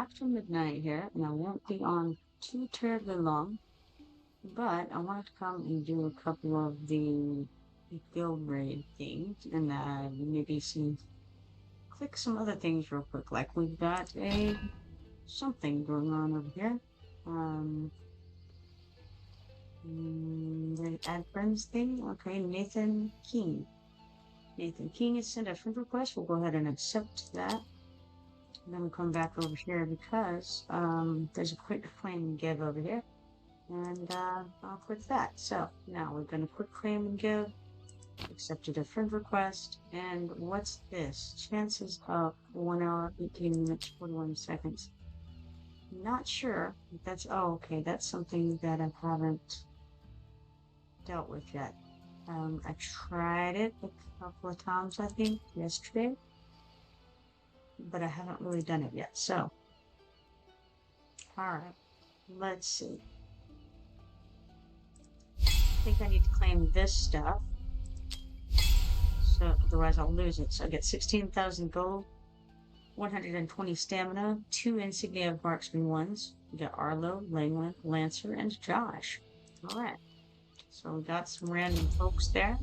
after midnight here, and I won't be on too terribly long, but I wanted to come and do a couple of the guild raid things, and maybe click some other things real quick. Like we've got a something going on over here. Um, the add friends thing. Okay, Nathan King. Nathan King has sent a friend request. We'll go ahead and accept that. And then we'll come back over here because there's a quick claim and give over here. And I'll click that. So now we're going to quick claim and give. Accepted a friend request. And what's this? Chances of 1 hour, 18 minutes, 41 seconds. Not sure if that's, oh, okay, that's something that I haven't dealt with yet. I tried it a couple of times, I think, yesterday, but I haven't really done it yet. So, all right, let's see. I think I need to claim this stuff, so otherwise I'll lose it. So I get 16,000 gold, 120 stamina, 2 insignia of marksman ones. We got Arlo, Langland, Lancer, and Josh. All right, so we got some random folks there.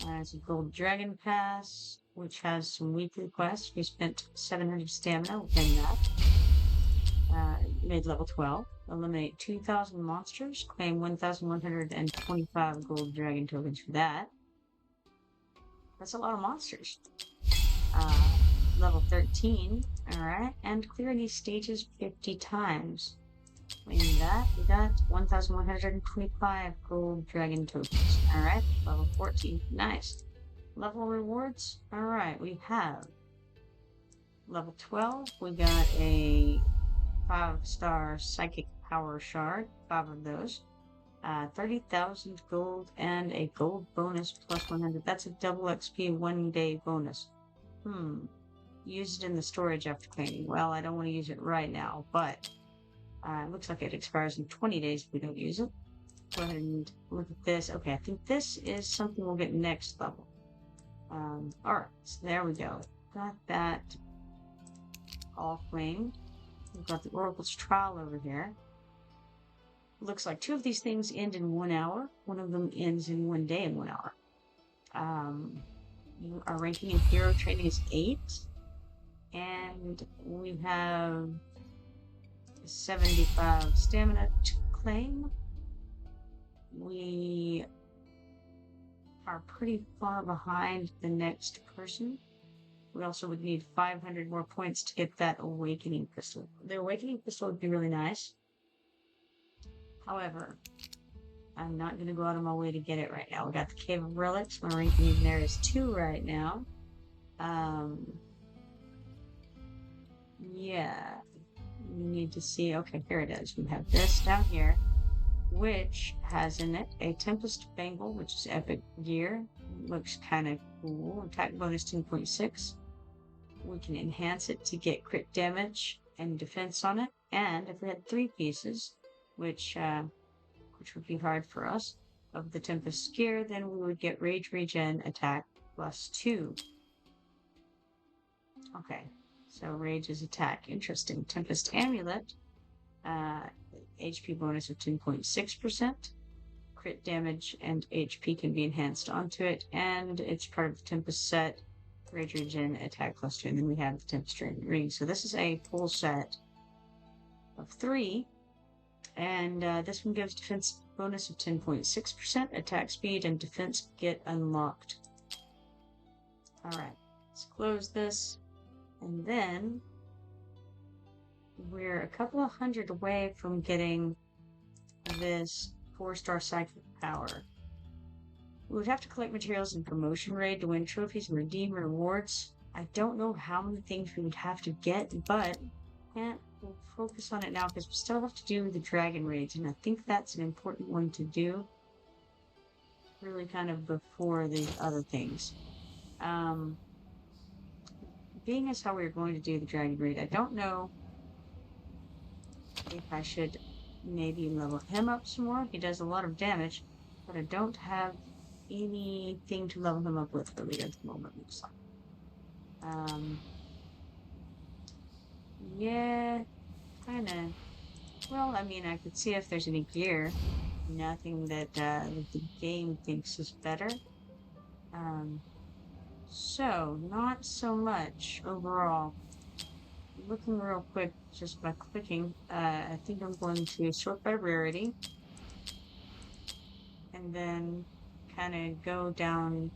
It's a gold dragon pass, which has some weekly quests. We spent 700 stamina within that. Made level 12. Eliminate 2,000 monsters. Claim 1,125 gold dragon tokens for that. That's a lot of monsters. Level 13. Alright. And clear these stages 50 times. Claim that. We got 1,125 gold dragon tokens. Alright. Level 14. Nice. Level rewards. Alright. We have level 12. We got a 5-star psychic power shard, 5 of those, 30,000 gold, and a gold bonus plus 100. That's a double XP 1-day bonus. Use it in the storage after claiming. Well, I don't want to use it right now, but it looks like it expires in 20 days if we don't use it. Go ahead and look at this. Okay, I think this is something we'll get next level. Alright, so there we go. Got that all claimed. We've got the Oracle's Trial over here. Looks like 2 of these things end in 1 hour. One of them ends in 1 day and 1 hour. Our ranking in hero training is 8. And we have 75 stamina to claim. We are pretty far behind the next person. We also would need 500 more points to get that Awakening Pistol. The Awakening Pistol would be really nice. However, I'm not going to go out of my way to get it right now. We got the Cave of Relics. My ranking in there is 2 right now. Yeah. We need to see. Okay, here it is. We have this down here, which has in it a Tempest Bangle, which is epic gear. Looks kind of cool. Attack bonus 2.6. We can enhance it to get crit damage and defense on it. And if we had 3 pieces, which would be hard for us, of the Tempest gear, then we would get Rage Regen attack plus 2. Okay, so Rage is attack. Interesting. Tempest Amulet, HP bonus of 10.6%. Crit damage and HP can be enhanced onto it, and it's part of the Tempest set. Rage Regen, attack plus 2, and then we have the Tempest Ring. So this is a full set of 3, and this one gives defense bonus of 10.6%, attack speed, and defense get unlocked. Alright, let's close this, and then we're a couple of hundred away from getting this 4-star psychic power. We would have to collect materials in promotion raid to win trophies and redeem rewards. I don't know how many things we would have to get, but we'll focus on it now because we still have to do the dragon raids, and I think that's an important one to do. Really kind of before the other things. Being as how we're going to do the dragon raid, I don't know if I should maybe level him up some more. He does a lot of damage, but I don't have anything to level him up with really at the moment, looks like. Yeah, kind of. Well, I mean, I could see if there's any gear. Nothing that the game thinks is better. Um, so not so much overall. Looking real quick just by clicking, I think I'm going to sort by rarity and then kind of go down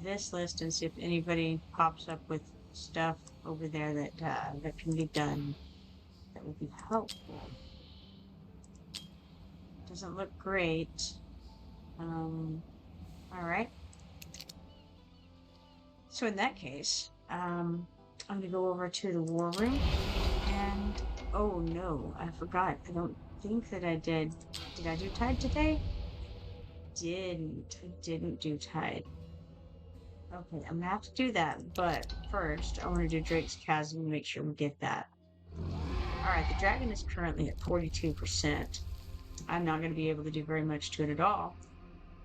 this list and see if anybody pops up with stuff over there that can be done that would be helpful. Doesn't look great. All right. So in that case, I'm gonna go over to the war room and oh no, I forgot. I don't think that I did. Did I do tide today? I didn't do tide. Okay, I'm gonna have to do that, but first I want to do Drake's Chasm and make sure we get that. Alright, the dragon is currently at 42%. I'm not gonna be able to do very much to it at all,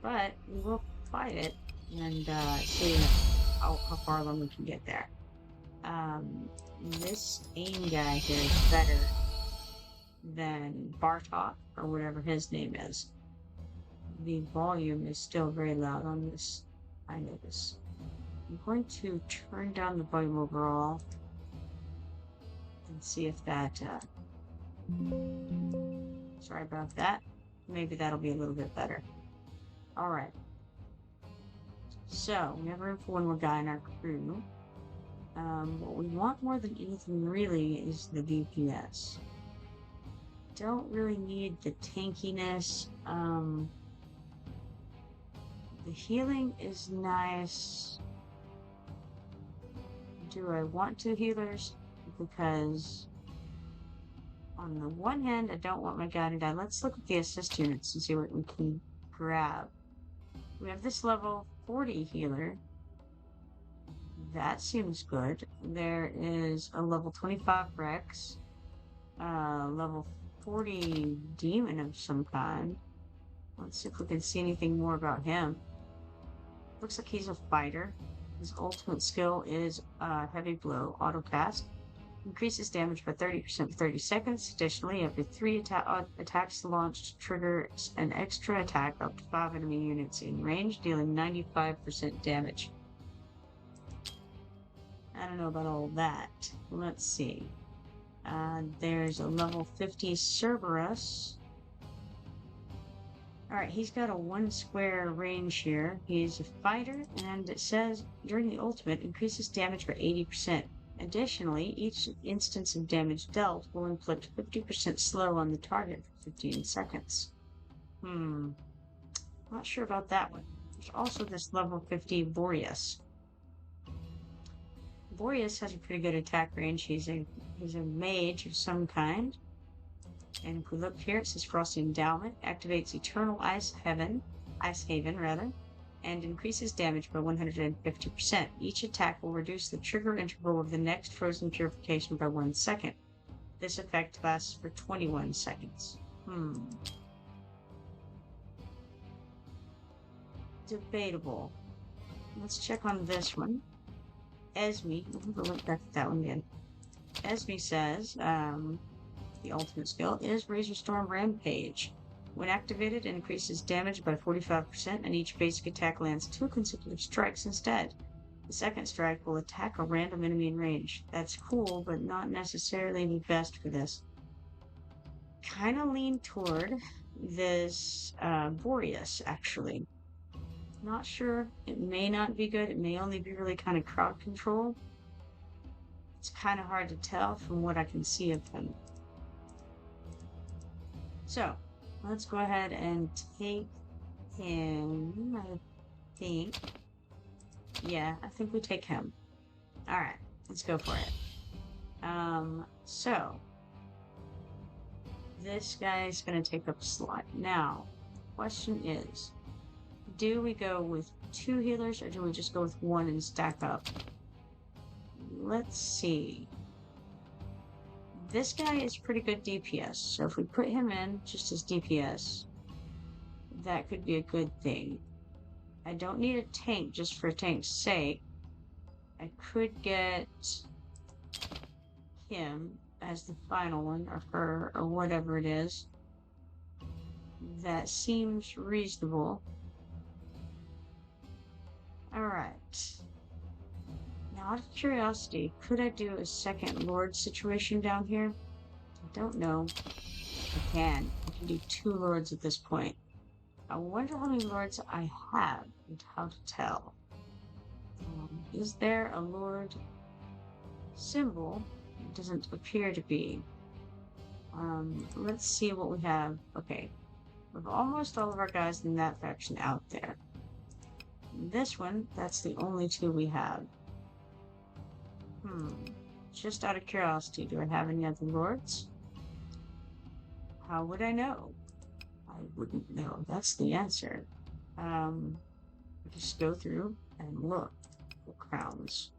but we will fight it and see how far along we can get there. This aim guy here is better than Bartok or whatever his name is. The volume is still very loud on this. I notice. I'm going to turn down the volume overall and see if that. Sorry about that. Maybe that'll be a little bit better. All right. So we have room for one more guy in our crew. What we want more than anything really is the DPS. Don't really need the tankiness. The healing is nice. Do I want two healers? Because on the one hand, I don't want my guy to die. Let's look at the assist units and see what we can grab. We have this level 40 healer. That seems good. There is a level 25 Rex, level 40 demon of some kind. Let's see if we can see anything more about him. Looks like he's a fighter. His ultimate skill is heavy blow, auto cast. Increases damage by 30% for 30 seconds. Additionally, every 3 attacks launched trigger an extra attack up to 5 enemy units in range, dealing 95% damage. I don't know about all that. Let's see. There's a level 50 Cerberus. Alright, he's got a 1 square range here. He's a fighter, and it says during the ultimate increases damage by 80%. Additionally, each instance of damage dealt will inflict 50% slow on the target for 15 seconds. Not sure about that one. There's also this level 50 Boreas. Boreas has a pretty good attack range. He's a mage of some kind. And if we look here, it says Frosty Endowment activates Eternal Ice Haven, and increases damage by 150%. Each attack will reduce the trigger interval of the next frozen purification by 1 second. This effect lasts for 21 seconds. Debatable. Let's check on this one. Esme, we'll look back at that one again. Esme says, the ultimate skill is Razor Storm Rampage. When activated, it increases damage by 45%, and each basic attack lands 2 consecutive strikes instead. The second strike will attack a random enemy in range. That's cool, but not necessarily the best for this. Kind of lean toward this Boreas, actually. Not sure. It may not be good. It may only be really kind of crowd control. It's kind of hard to tell from what I can see of him. So, let's go ahead and take him, I think. Yeah, I think we take him. Alright, let's go for it. So, this guy's going to take up a slot. Now, question is, do we go with 2 healers or do we just go with 1 and stack up? Let's see. This guy is pretty good DPS, so if we put him in just as DPS, that could be a good thing. I don't need a tank just for a tank's sake. I could get him as the final one, or her, or whatever it is. That seems reasonable. Alright. Now, out of curiosity, could I do a second Lord situation down here? I don't know. I can. I can do 2 Lords at this point. I wonder how many Lords I have and how to tell. Is there a Lord symbol? It doesn't appear to be. Let's see what we have. Okay. We have almost all of our guys in that faction out there. This one, that's the only 2 we have. Just out of curiosity, do I have any other lords? How would I know? I wouldn't know. That's the answer. Just go through and look for crowns.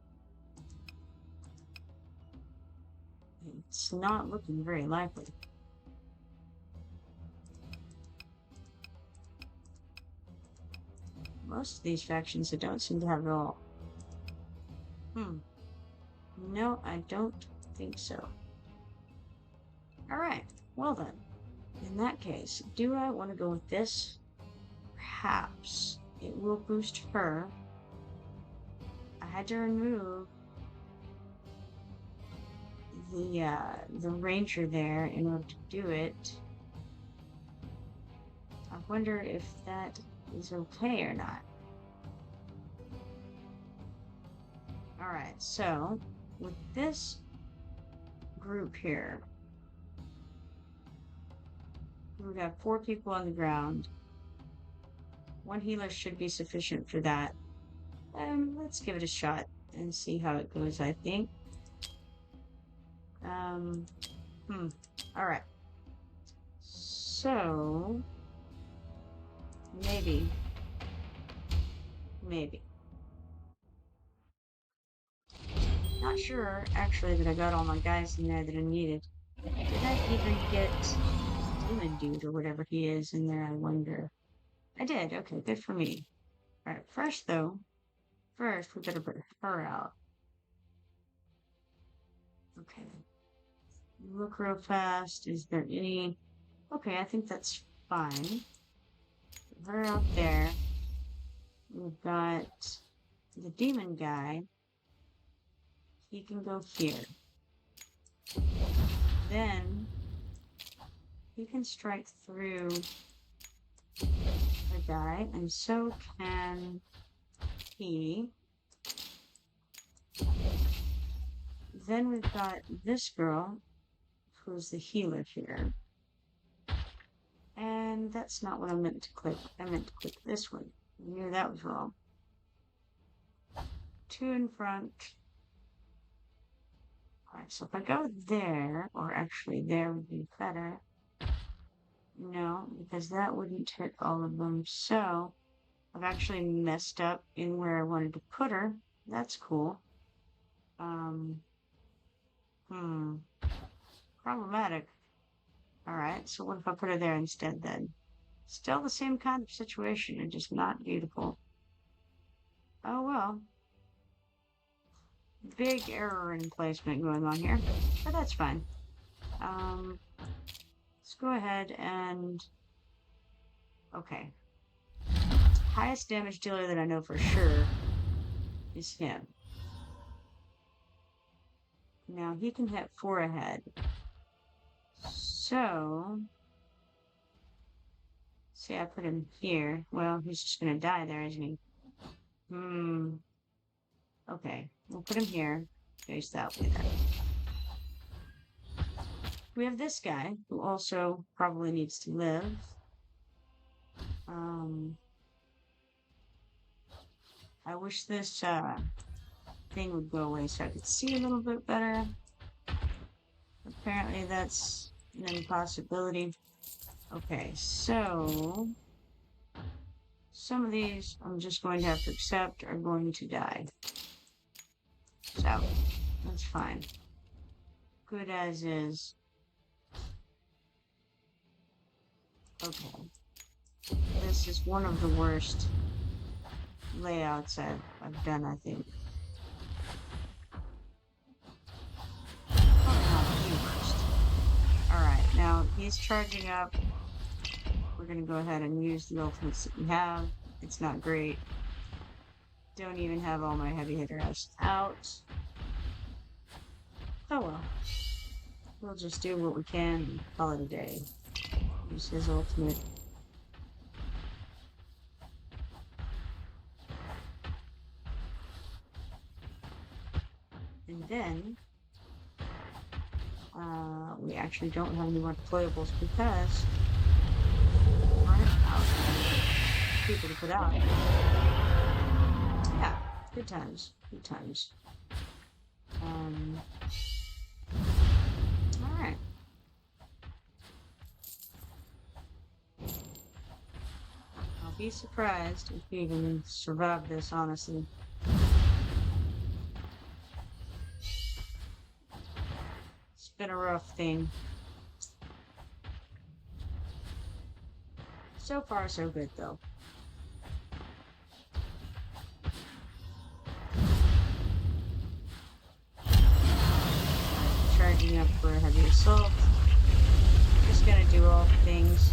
It's not looking very likely. Most of these factions I don't seem to have at all. No, I don't think so. Alright, well then. In that case, do I want to go with this? Perhaps. It will boost her. I had to remove the ranger there in order to do it. I wonder if that is okay or not. Alright, so with this group here, we got 4 people on the ground. 1 healer should be sufficient for that. Let's give it a shot and see how it goes, I think. Alright. So, maybe. Not sure, actually, that I got all my guys in there that I needed. Did I even get Demon Dude or whatever he is in there, I wonder? I did, okay, good for me. Alright, first we gotta put her out. Okay. Look real fast, is there any... Okay, I think that's fine. Put her out there. We've got the demon guy. He can go here. Then he can strike through the guy, and so can he. Then we've got this girl, who's the healer here. And that's not what I meant to click. I meant to click this one. I knew that was wrong. 2 in front. Alright, so if I go there, or actually there would be better. No, because that wouldn't hit all of them. So, I've actually messed up in where I wanted to put her. That's cool. Problematic. Alright, so what if I put her there instead then? Still the same kind of situation, and just not beautiful. Oh well. Big error in placement going on here, but that's fine. Let's go ahead and... Okay. Highest damage dealer that I know for sure is him. Now, he can hit 4 ahead. So... See, I put him here. Well, he's just gonna die there, isn't he? Okay, we'll put him here. Face that way then. We have this guy, who also probably needs to live. I wish this thing would go away so I could see a little bit better. Apparently that's an impossibility. Okay, so some of these I'm just going to have to accept are going to die. So, that's fine. Good as is. Okay. This is one of the worst layouts I've done, I think. He's charging up. We're gonna go ahead and use the ultimates that we have. It's not great. Don't even have all my heavy hitters out. Oh well. We'll just do what we can and call it a day. Use his ultimate. And then we actually don't have any more deployables because we're out of people to put out. Yeah, good times. Good times. Alright. I'll be surprised if we even survive this, honestly. It's been a rough thing. So far, so good, though. Charging up for a heavy assault. Just gonna do all the things.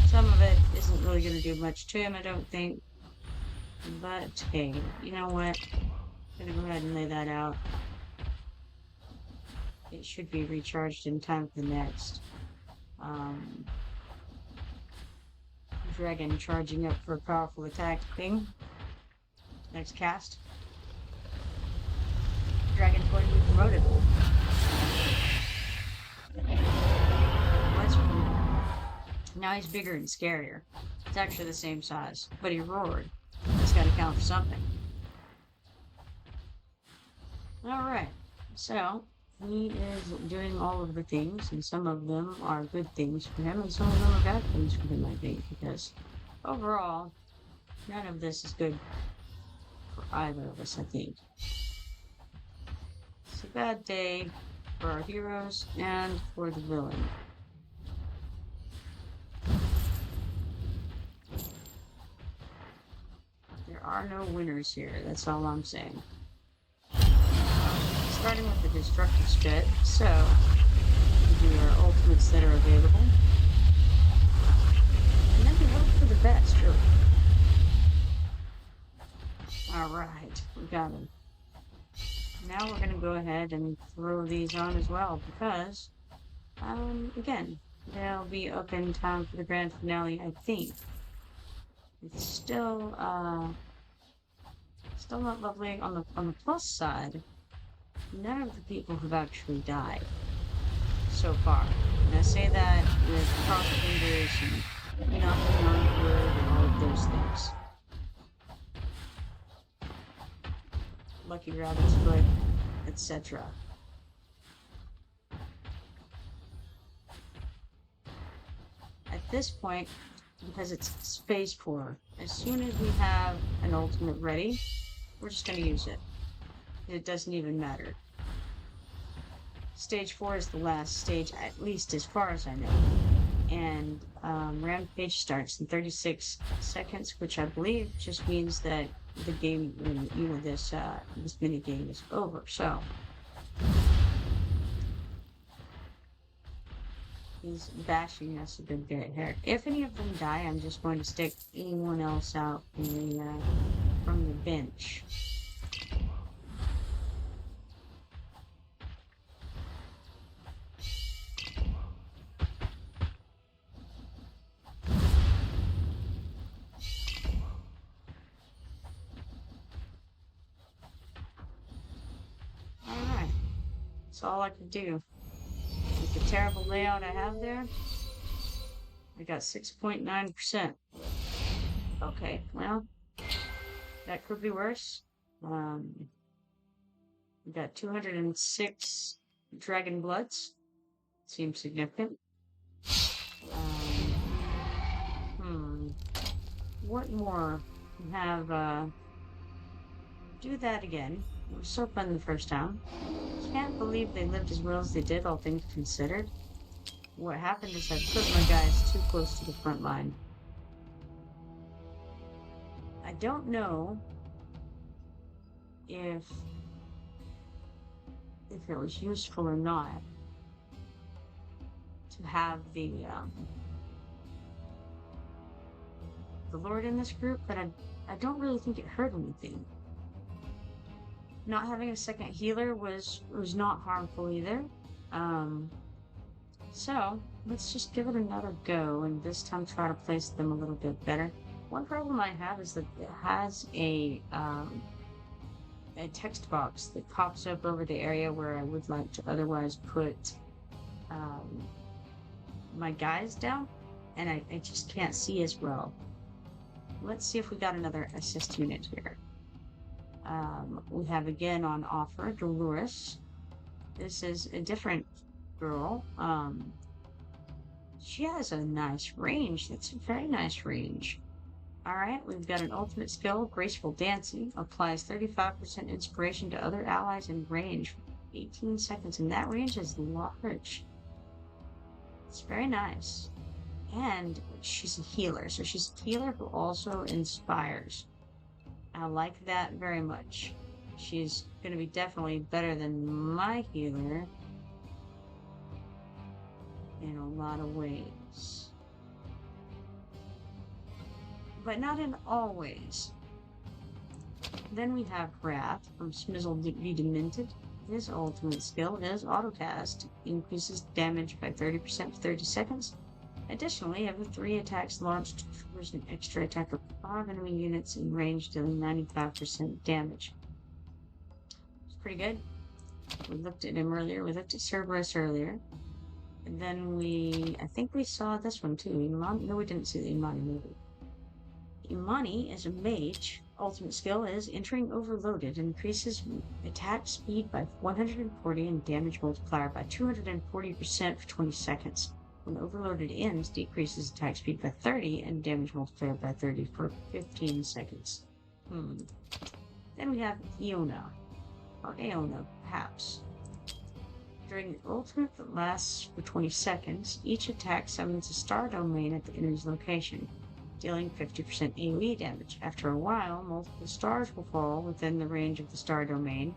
Some of it isn't really gonna do much to him, I don't think. But hey, you know what? I'm gonna go ahead and lay that out. It should be recharged in time for the next. Dragon charging up for a powerful attack thing. Next cast. Dragon's going to be promoted. Now he's bigger and scarier. It's actually the same size, but he roared. That's got to count for something. Alright, so he is doing all of the things, and some of them are good things for him, and some of them are bad things for him, I think, because overall, none of this is good for either of us, I think. It's a bad day for our heroes and for the villain. There are no winners here, that's all I'm saying. Starting with the destructive spit, so we do our ultimates that are available. And then we hope for the best, really. Alright, we got him. Now we're gonna go ahead and throw these on as well, because, again, they'll be up in time for the grand finale, I think. It's still not lovely. On the plus side, none of the people have actually died so far. And I say that with cross fingers and knocking on wood and all of those things. Lucky rabbit's foot, etc. At this point, because it's phase 4, as soon as we have an ultimate ready, we're just going to use it. It doesn't even matter. Stage 4 is the last stage, at least as far as I know. And Rampage starts in 36 seconds, which I believe just means that the game, this mini game is over. So he's bashing us a good bit here. If any of them die, I'm just going to stick anyone else out from the bench. Alright. That's all I could do. With the terrible layout I have there, I got 6.9%. Okay, well, that could be worse. We got 206 dragon bloods. Seems significant. What more? We have, do that again. It was so fun the first time. Can't believe they lived as well as they did, all things considered. What happened is I put my guys too close to the front line. I don't know if it was useful or not to have the Lord in this group, but I don't really think it hurt anything. Not having a second healer was not harmful either. So let's just give it another go and this time try to place them a little bit better. One problem I have is that it has a text box that pops up over the area where I would like to otherwise put my guys down, and I just can't see as well. Let's see if we got another assist unit here. We have again on offer Dolores. This is a different girl. She has a nice range. That's a very nice range. Alright, we've got an ultimate skill, Graceful Dancing. Applies 35% inspiration to other allies in range for 18 seconds, and that range is large. It's very nice. And she's a healer, so she's a healer who also inspires. I like that very much. She's going to be definitely better than my healer in a lot of ways. But not in all ways. Then we have Wrath from Smizzle the Demented. His ultimate skill is Autocast. Increases damage by 30% for 30 seconds. Additionally, every 3 attacks launched triggers an extra attack of 5 enemy units in range, dealing 95% damage. It's pretty good. We looked at him earlier. We looked at Cerberus earlier. And then I think we saw this one too. Imani? No, we didn't see the Imani movie. Imani is a mage. Ultimate skill is Entering Overloaded. Increases attack speed by 140 and damage multiplier by 240% for 20 seconds. When Overloaded ends, decreases attack speed by 30 and damage multiplier by 30 for 15 seconds. Then we have Iona, or Aona, perhaps. During the ultimate that lasts for 20 seconds, each attack summons a star domain at the enemy's location, dealing 50% AoE damage. After a while, multiple stars will fall within the range of the star domain,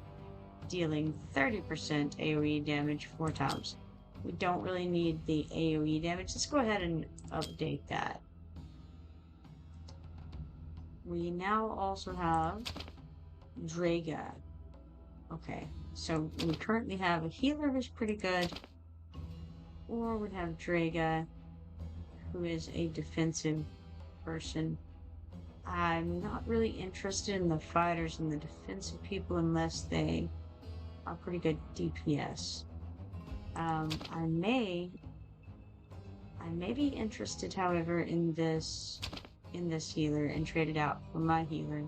dealing 30% AoE damage 4 times. We don't really need the AoE damage. Let's go ahead and update that. We now also have Draga. Okay, so we currently have a healer who's pretty good, or we have Draga, who is a defensive person. I'm not really interested in the fighters and the defensive people unless they are pretty good DPS. I may be interested, however, in this healer and trade it out for my healer.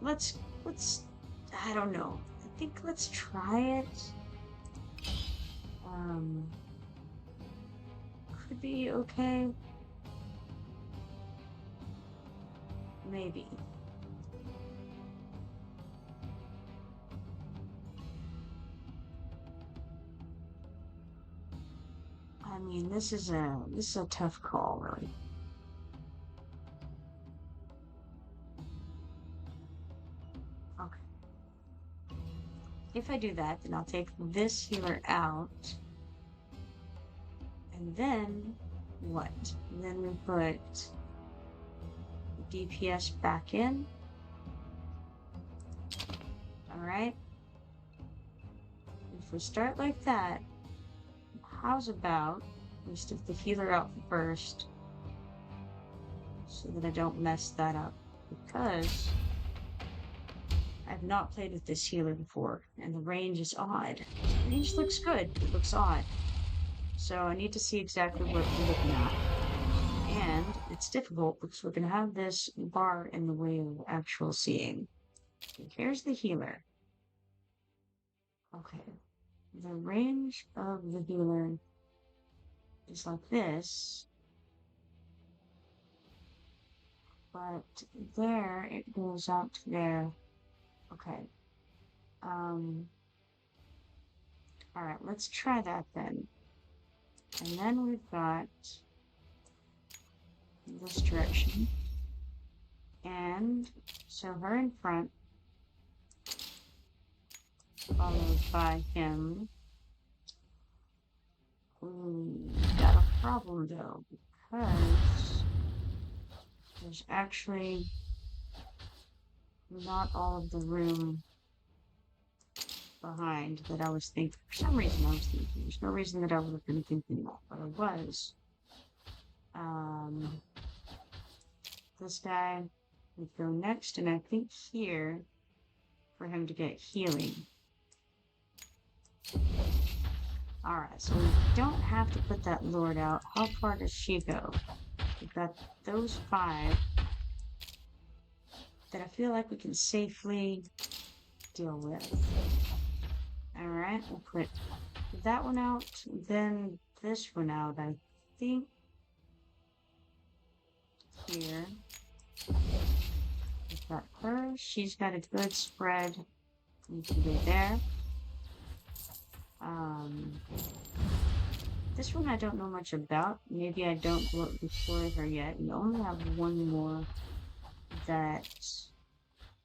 Let's I don't know. I think let's try it. Could be okay. Maybe. I mean, this is a tough call, really. Okay. If I do that, then I'll take this healer out. And then what? And then we put DPS back in. Alright. If we start like that, how's about we stick the healer out first so that I don't mess that up, because I've not played with this healer before and the range is odd. The range looks good, but it looks odd. So I need to see exactly what we're looking at. And it's difficult because we're going to have this bar in the way of actual seeing. Here's the healer. Okay. The range of the healer is like this. But there, it goes out to there. Okay. Alright, let's try that then. And then we've got this direction. And so her in front, followed by him. We problem though, because there's actually not all of the room behind that I was thinking. For some reason I was thinking. There's no reason that I would have been thinking that, but I was. This guy would go next, and I think here for him to get healing. Alright, so we don't have to put that lord out. How far does she go? We've got those 5 that I feel like we can safely deal with. Alright, we'll put that one out, then this one out, I think. Here. We've got her. She's got a good spread. We can go there. This one I don't know much about. Maybe I don't deploy her yet. We only have one more that...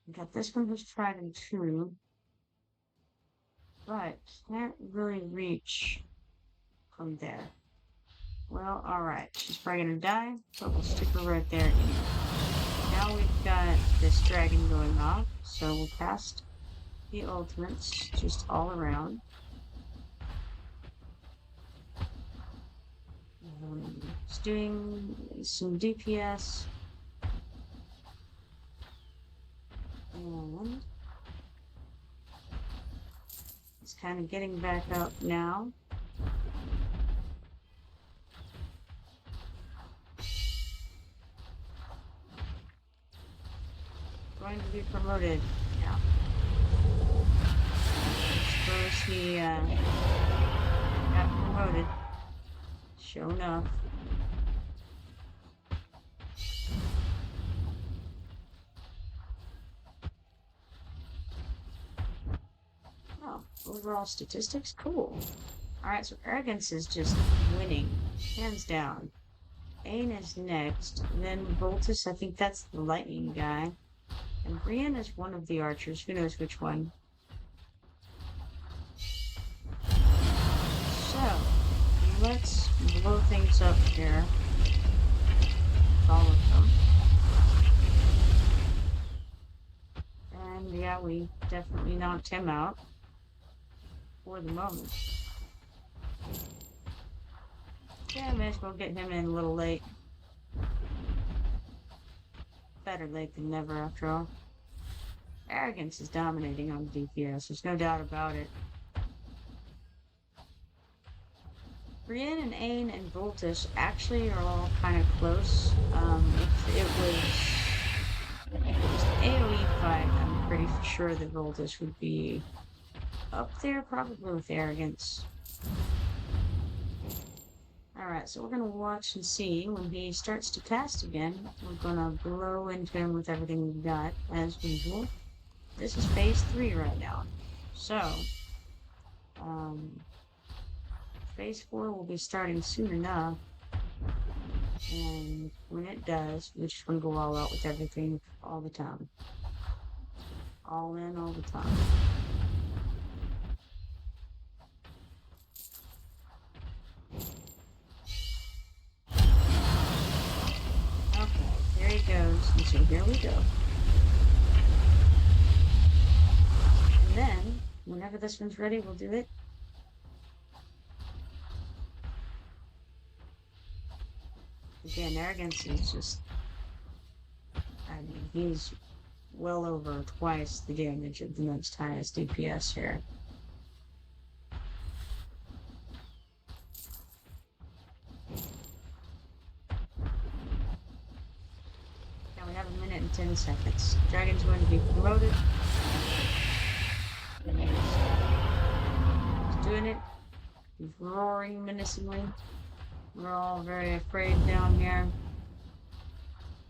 We got this one who's tried and true. But can't really reach from there. Well, alright. She's probably gonna die, but we'll stick her right there anyway. Now we've got this dragon going off, so we'll cast the ultimates just all around. Just doing some DPS. And it's kind of getting back up now. Going to be promoted. Yeah. I suppose he got promoted. Sure enough. Oh, overall statistics? Cool. Alright, so Arrogance is just winning. Hands down. Ain is next. And then Voltus, I think that's the lightning guy. And Brienne is one of the archers. Who knows which one? So, let's blow things up here. All of them. And yeah, we definitely knocked him out. For the moment. Yeah, may as well get him in a little late. Better late than never, after all. Arrogance is dominating on DPS, there's no doubt about it. Brienne and Ain and Voltus actually are all kind of close. If it was just an AoE fight, I'm pretty sure that Voltus would be up there, probably with Arrogance. Alright, so we're going to watch and see when he starts to cast again. We're going to blow into him with everything we've got, as usual. This is phase 3 right now. So, phase 4 will be starting soon enough. And when it does, we're just going to go all out with everything all the time. All in all the time. Okay, there he goes. And so here we go. And then, whenever this one's ready, we'll do it. Again, Arrogance is just... I mean, he's well over twice the damage of the next highest DPS here. Now we have a minute and 10 seconds. Dragon's going to be promoted. And he's doing it. He's roaring menacingly. We're all very afraid down here.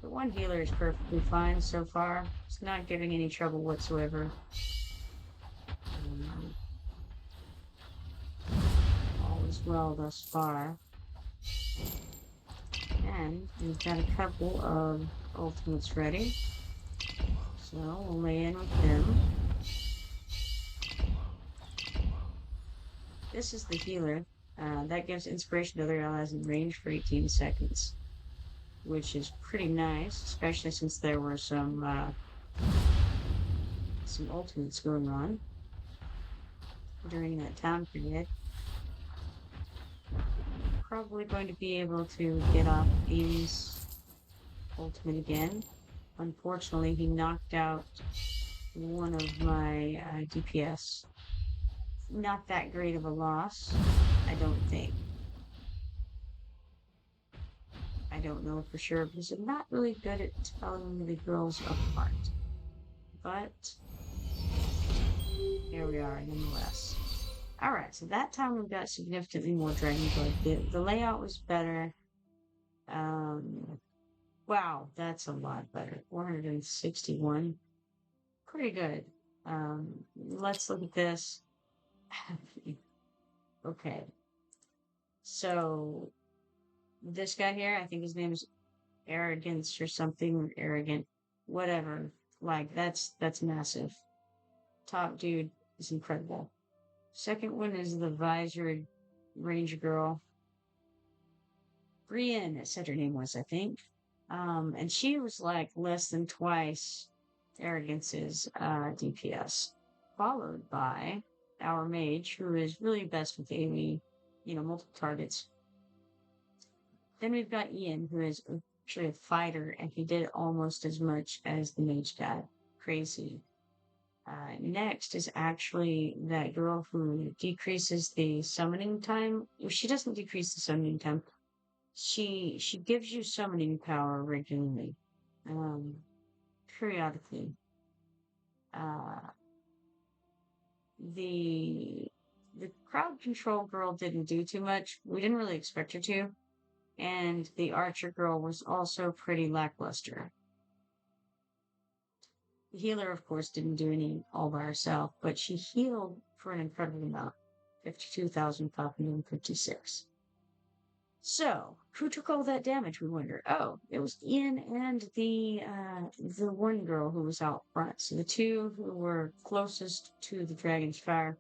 The one healer is perfectly fine so far. It's not giving any trouble whatsoever. All is well thus far. And we've got a couple of ultimates ready. So we'll lay in with them. This is the healer. That gives inspiration to other allies in range for 18 seconds, which is pretty nice, especially since there were some ultimates going on during that time period. Probably going to be able to get off Amy's ultimate again. Unfortunately, he knocked out one of my DPS. Not that great of a loss, I don't think. I don't know for sure because I'm not really good at telling the girls apart. But here we are nonetheless. Alright, so that time we got significantly more Dragon Blood. The layout was better. Wow, that's a lot better. 461. Pretty good. Let's look at this. Okay. So this guy here, I think his name is Arrogance or something, or Arrogant, whatever. Like that's massive. Top dude is incredible. Second one is the Visored Ranger Girl. Brienne, I said her name was, I think. And she was like less than twice Arrogance's DPS, followed by our mage, who is really best with AoE, multiple targets. Then we've got Ian, who is actually a fighter, and he did almost as much as the mage guy. Crazy. Next is actually that girl who decreases the summoning time. She doesn't decrease the summoning time. She gives you summoning power regularly, periodically. The crowd control girl didn't do too much. We didn't really expect her to. And the archer girl was also pretty lackluster. The healer, of course, didn't do any all by herself, but she healed for an incredible amount, 52,556. So, who took all that damage, we wonder? Oh, it was Ian and the one girl who was out front. So the two who were closest to the dragon's fire,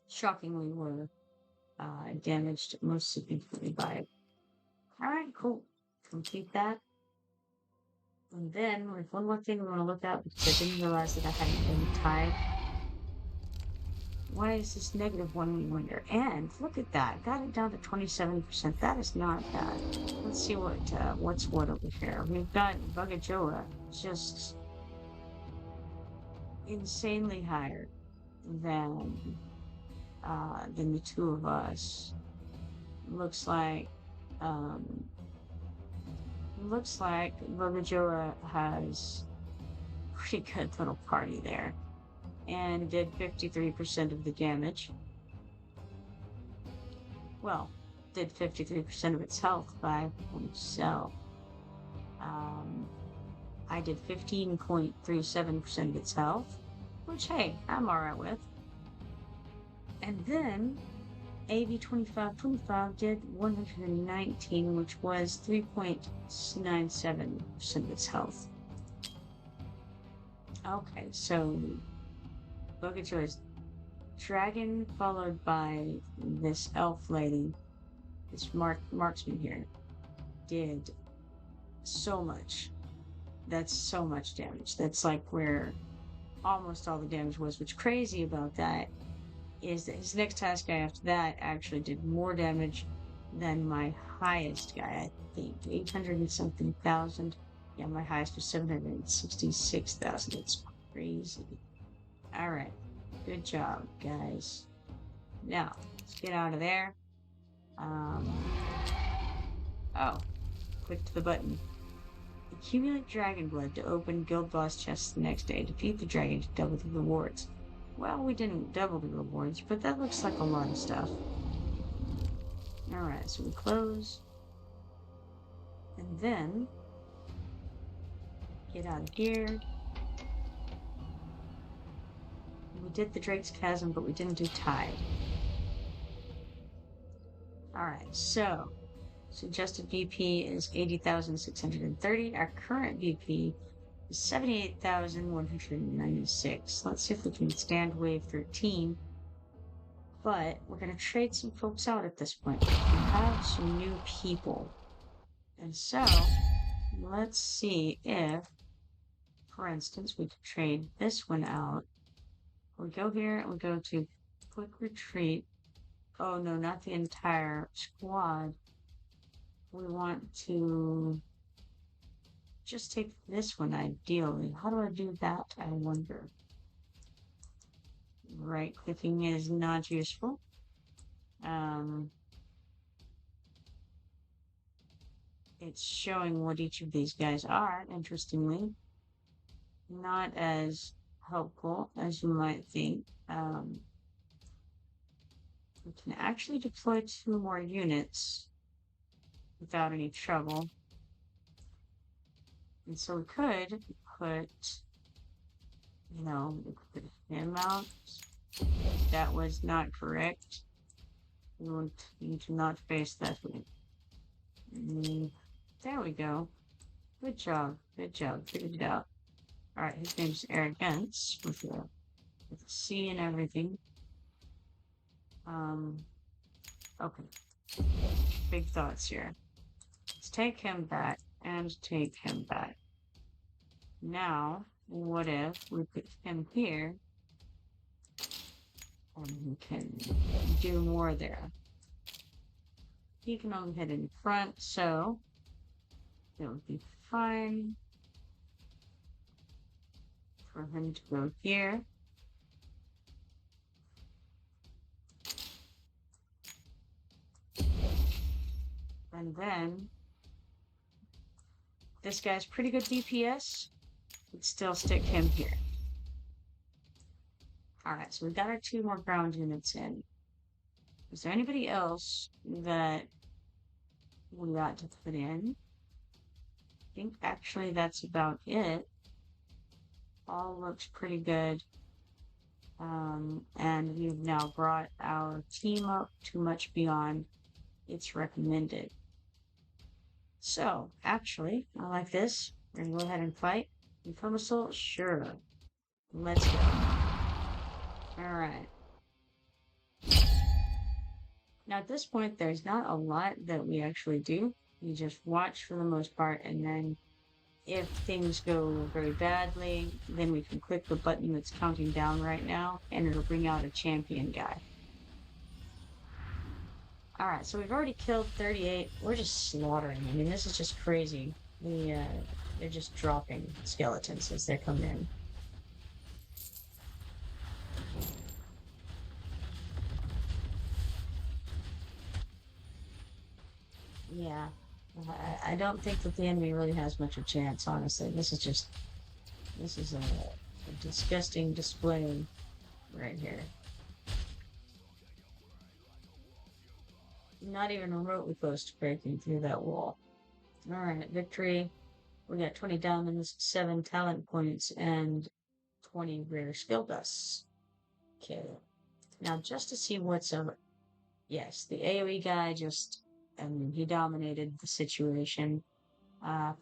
shockingly, were damaged most significantly by it. Alright, cool. Complete that. And then, with one more thing we want to look at, because I didn't realize that I hadn't been tied. Why is this -1, we wonder? And look at that. Got it down to 27%. That is not bad. Let's see what's what over here. We've got Bugajoa, just insanely higher than the two of us. Looks like Bugajoa has a pretty good little party there. And did 53% of the damage. Well, did 53% of its health by itself. I did 15.37% of its health, which, hey, I'm alright with. And then AV2525 did 119, which was 3.97% of its health. Okay, so Bugajoy's dragon, followed by this elf lady, this marksman here, did so much. That's so much damage. That's like where almost all the damage was. What's crazy about that is that his next task guy after that actually did more damage than my highest guy, I think. 800 and something thousand. Yeah, my highest was 766,000. It's crazy. Alright. Good job, guys. Now, let's get out of there. Oh. Click to the button. Accumulate dragon blood to open guild boss chests the next day. Defeat the dragon to double the rewards. Well, we didn't double the rewards, but that looks like a lot of stuff. Alright, so we close. And then get out of here. We did the Drake's Chasm, but we didn't do Tide. Alright, so suggested BP is 80,630. Our current BP is 78,196. Let's see if we can stand wave 13. But we're going to trade some folks out at this point. We have some new people. And so, let's see if, for instance, we could trade this one out. We go here and we go to quick retreat. Oh no, not the entire squad. We want to just take this one ideally. How do I do that, I wonder? Right clicking is not useful. It's showing what each of these guys are, interestingly. Not as helpful as you might think. We can actually deploy 2 more units without any trouble. And so we could put, we could put him out. That was not correct. We want you to not face that way. There we go. Good job. Good job. Figured it out. Alright, his name's Arrogance with a C and everything. Okay. Big thoughts here. Let's take him back and take him back. Now, what if we put him here and he can do more there? He can only head in front, so it would be fine for him to go here. And then this guy's pretty good DPS. We'd still stick him here. Alright, so we've got our 2 more ground units in. Is there anybody else that we ought to put in? I think actually that's about it. All looks pretty good. And we've now brought our team up to much beyond its recommended. So, actually, I like this. We're gonna go ahead and fight. Inform assault? Sure. Let's go. Alright. Now at this point, there's not a lot that we actually do. We just watch for the most part, and then if things go very badly, then we can click the button that's counting down right now, and it'll bring out a champion guy. Alright, so we've already killed 38. We're just slaughtering. I mean, this is just crazy. They're just dropping skeletons as they come in. Yeah. I don't think that the enemy really has much of a chance, honestly. This is a disgusting display right here. Not even remotely close to breaking through that wall. Alright, victory. We got 20 diamonds, 7 talent points, and 20 rare skill dust. Okay. Now, just to see what's up. Yes, the AoE guy he dominated the situation.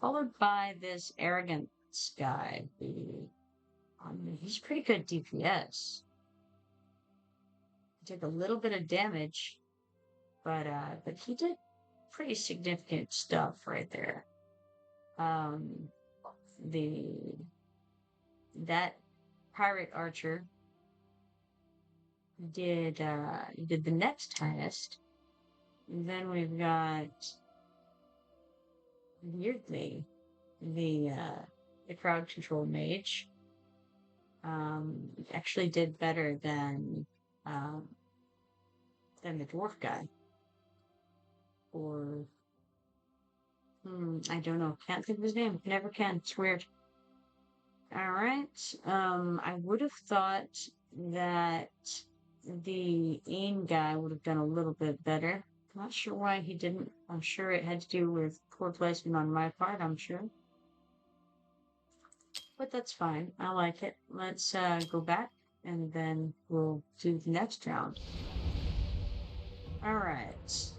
Followed by this arrogance guy. He's pretty good DPS. He took a little bit of damage, but he did pretty significant stuff right there. That pirate archer did the next highest. And then we've got, weirdly, the crowd control mage actually did better than the dwarf guy. Or I don't know. Can't think of his name. Never can. It's weird. Alright. I would have thought that the AIM guy would have done a little bit better. Not sure why he didn't. I'm sure it had to do with poor placement on my part, I'm sure. But that's fine. I like it. Let's go back, and then we'll do the next round. Alright.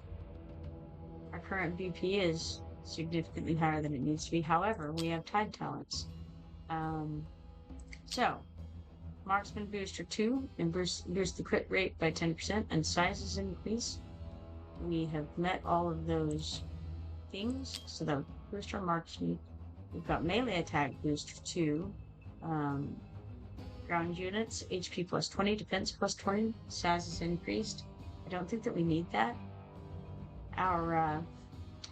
Our current BP is significantly higher than it needs to be. However, we have tide talents. So, Marksman Booster 2, and boost the crit rate by 10%, and sizes increase. We have met all of those things, so the booster marksman. We've got melee attack booster 2, ground units, HP plus 20, defense plus 20, sizes increased. I don't think that we need that. Our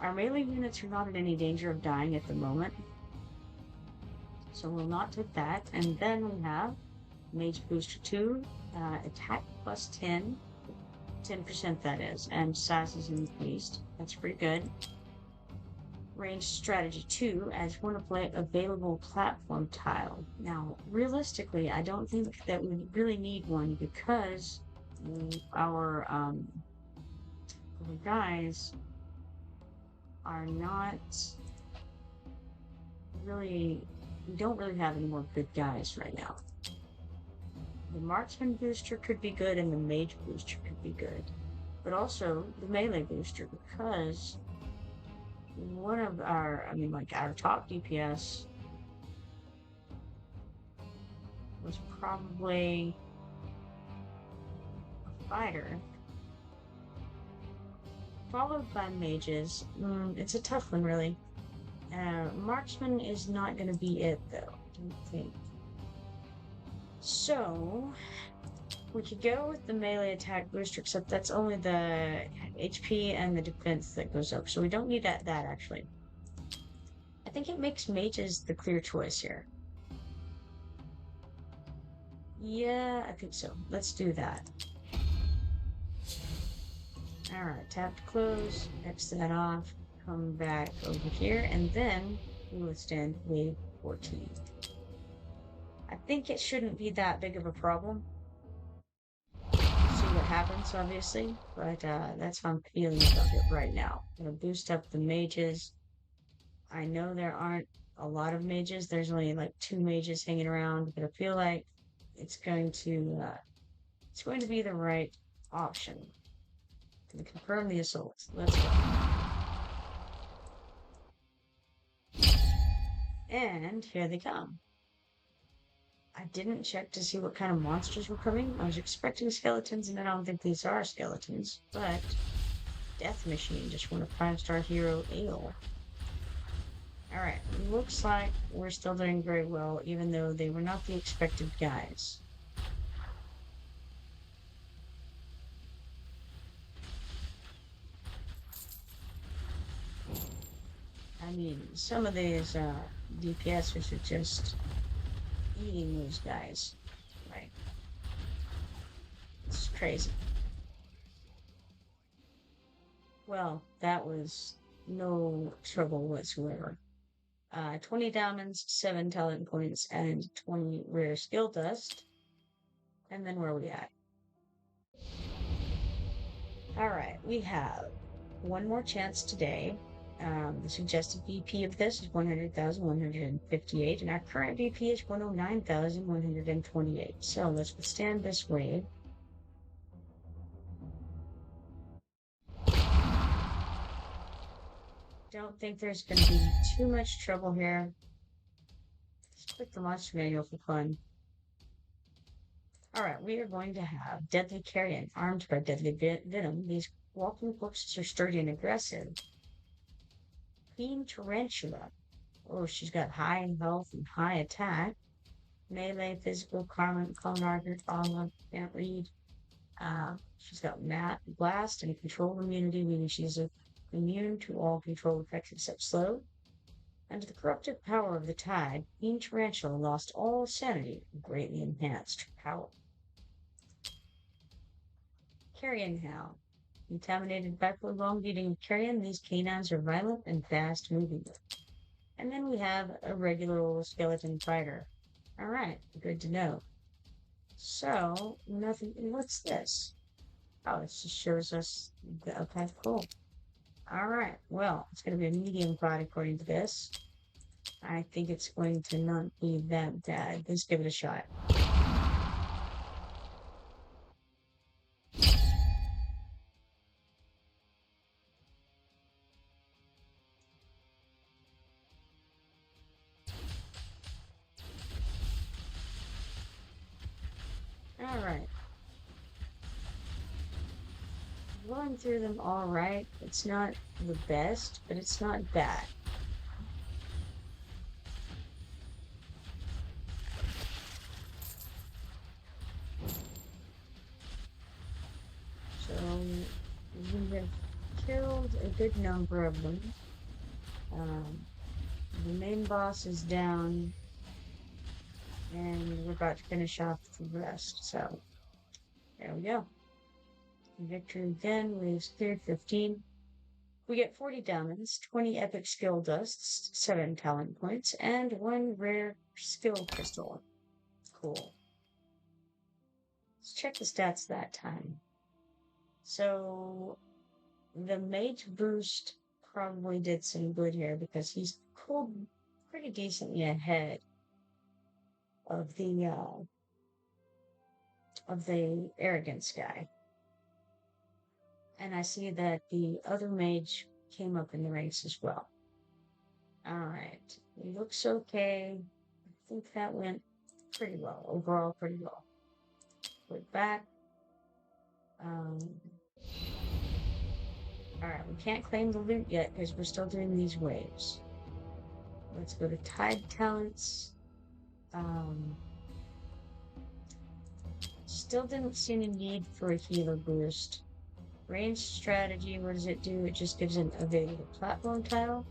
melee units are not in any danger of dying at the moment, so we'll not take that. And then we have Mage Booster 2, attack plus 10, 10% that is, and size is increased. That's pretty good. Range Strategy 2 adds one available platform tile. Now, realistically, I don't think that we really need one because our guys are not really, we don't really have any more good guys right now. The Marksman Booster could be good and the Mage Booster could be good, but also the Melee Booster, because one of our, our top DPS was probably a fighter, followed by mages. It's a tough one, really. Marksman is not going to be it, though, I don't think. So, we could go with the melee attack booster, except that's only the HP and the defense that goes up, so we don't need that actually. I think it makes mages the clear choice here. Yeah, I think so. Let's do that. Alright, tap to close, X that off, come back over here, and then we will stand wave 14. I think it shouldn't be that big of a problem. See what happens, obviously, but that's how I'm feeling about it right now. I'm gonna boost up the mages. I know there aren't a lot of mages. There's only like 2 mages hanging around, but I feel like it's going to be the right option. Gonna confirm the assault. Let's go. And here they come. I didn't check to see what kind of monsters were coming. I was expecting skeletons, and I don't think these are skeletons, but Death Machine just won a 5-star hero ale. Alright, looks like we're still doing very well, even though they were not the expected guys. I mean, some of these DPSers are just eating those guys. Right. It's crazy. Well, that was no trouble whatsoever. 20 diamonds, 7 talent points, and 20 rare skill dust. And then where are we at? Alright, we have one more chance today. The suggested VP of this is 100,158, and our current VP is 109,128. So let's withstand this wave. Don't think there's going to be too much trouble here. Let's click the monster manual for fun. Alright, we are going to have Deadly Carrion, armed by Deadly Venom. These walking corpses are sturdy and aggressive. Queen Tarantula. Oh, she's got high health and high attack. Melee, physical, common armor, can't read. She's got blast and control immunity, meaning she's immune to all control effects except slow. Under the corruptive power of the tide, Queen Tarantula lost all sanity and greatly enhanced her power. Carrion Hound. Contaminated by prolonged eating of carrion, these canines are violent and fast moving. And then we have a regular old skeleton fighter. Alright, good to know. So, nothing. What's this? Oh, it just shows us the. Okay, cool. Alright, well, it's going to be a medium fight according to this. I think it's going to not be that bad. Let's give it a shot. going through them all right. It's not the best, but it's not bad. So we have killed a good number of them. Um, the main boss is down, and we're about to finish off the rest. So there we go. Victory again. We've cleared 15. We get 40 diamonds, 20 epic skill dusts, 7 talent points, and 1 rare skill crystal. Cool. Let's check the stats that time. So the mage boost probably did some good here because he's pulled pretty decently ahead of the arrogance guy. And I see that the other mage came up in the ranks as well. Alright. He looks okay. I think that went pretty well. Overall, pretty well. We're back. Alright, we can't claim the loot yet because we're still doing these waves. Let's go to Tide Talents. Still didn't see any need for a healer boost. Range strategy, what does it do? It just gives an available platform tile.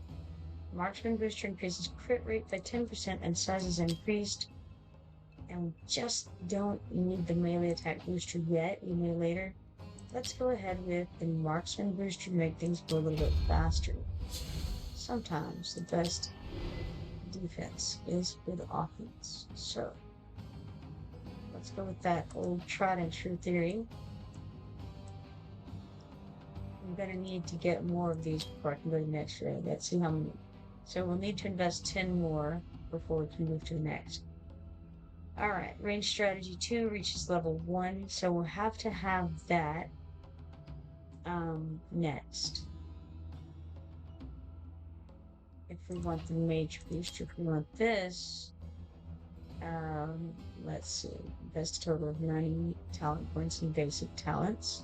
Marksman booster increases crit rate by 10% and size is increased. And we just don't need the melee attack booster yet. We may later. Let's go ahead with the marksman booster to make things go a little bit faster. Sometimes the best defense is good offense. So let's go with that old tried and true theory. I'm gonna need to get more of these before I can go to the next raid. Let's see how many. So we'll need to invest 10 more before we can move to the next. Alright, range strategy 2 reaches level 1, so we'll have to have that next. If we want the mage booster, if we want this, let's see, invest a total of 90 talent points in basic talents.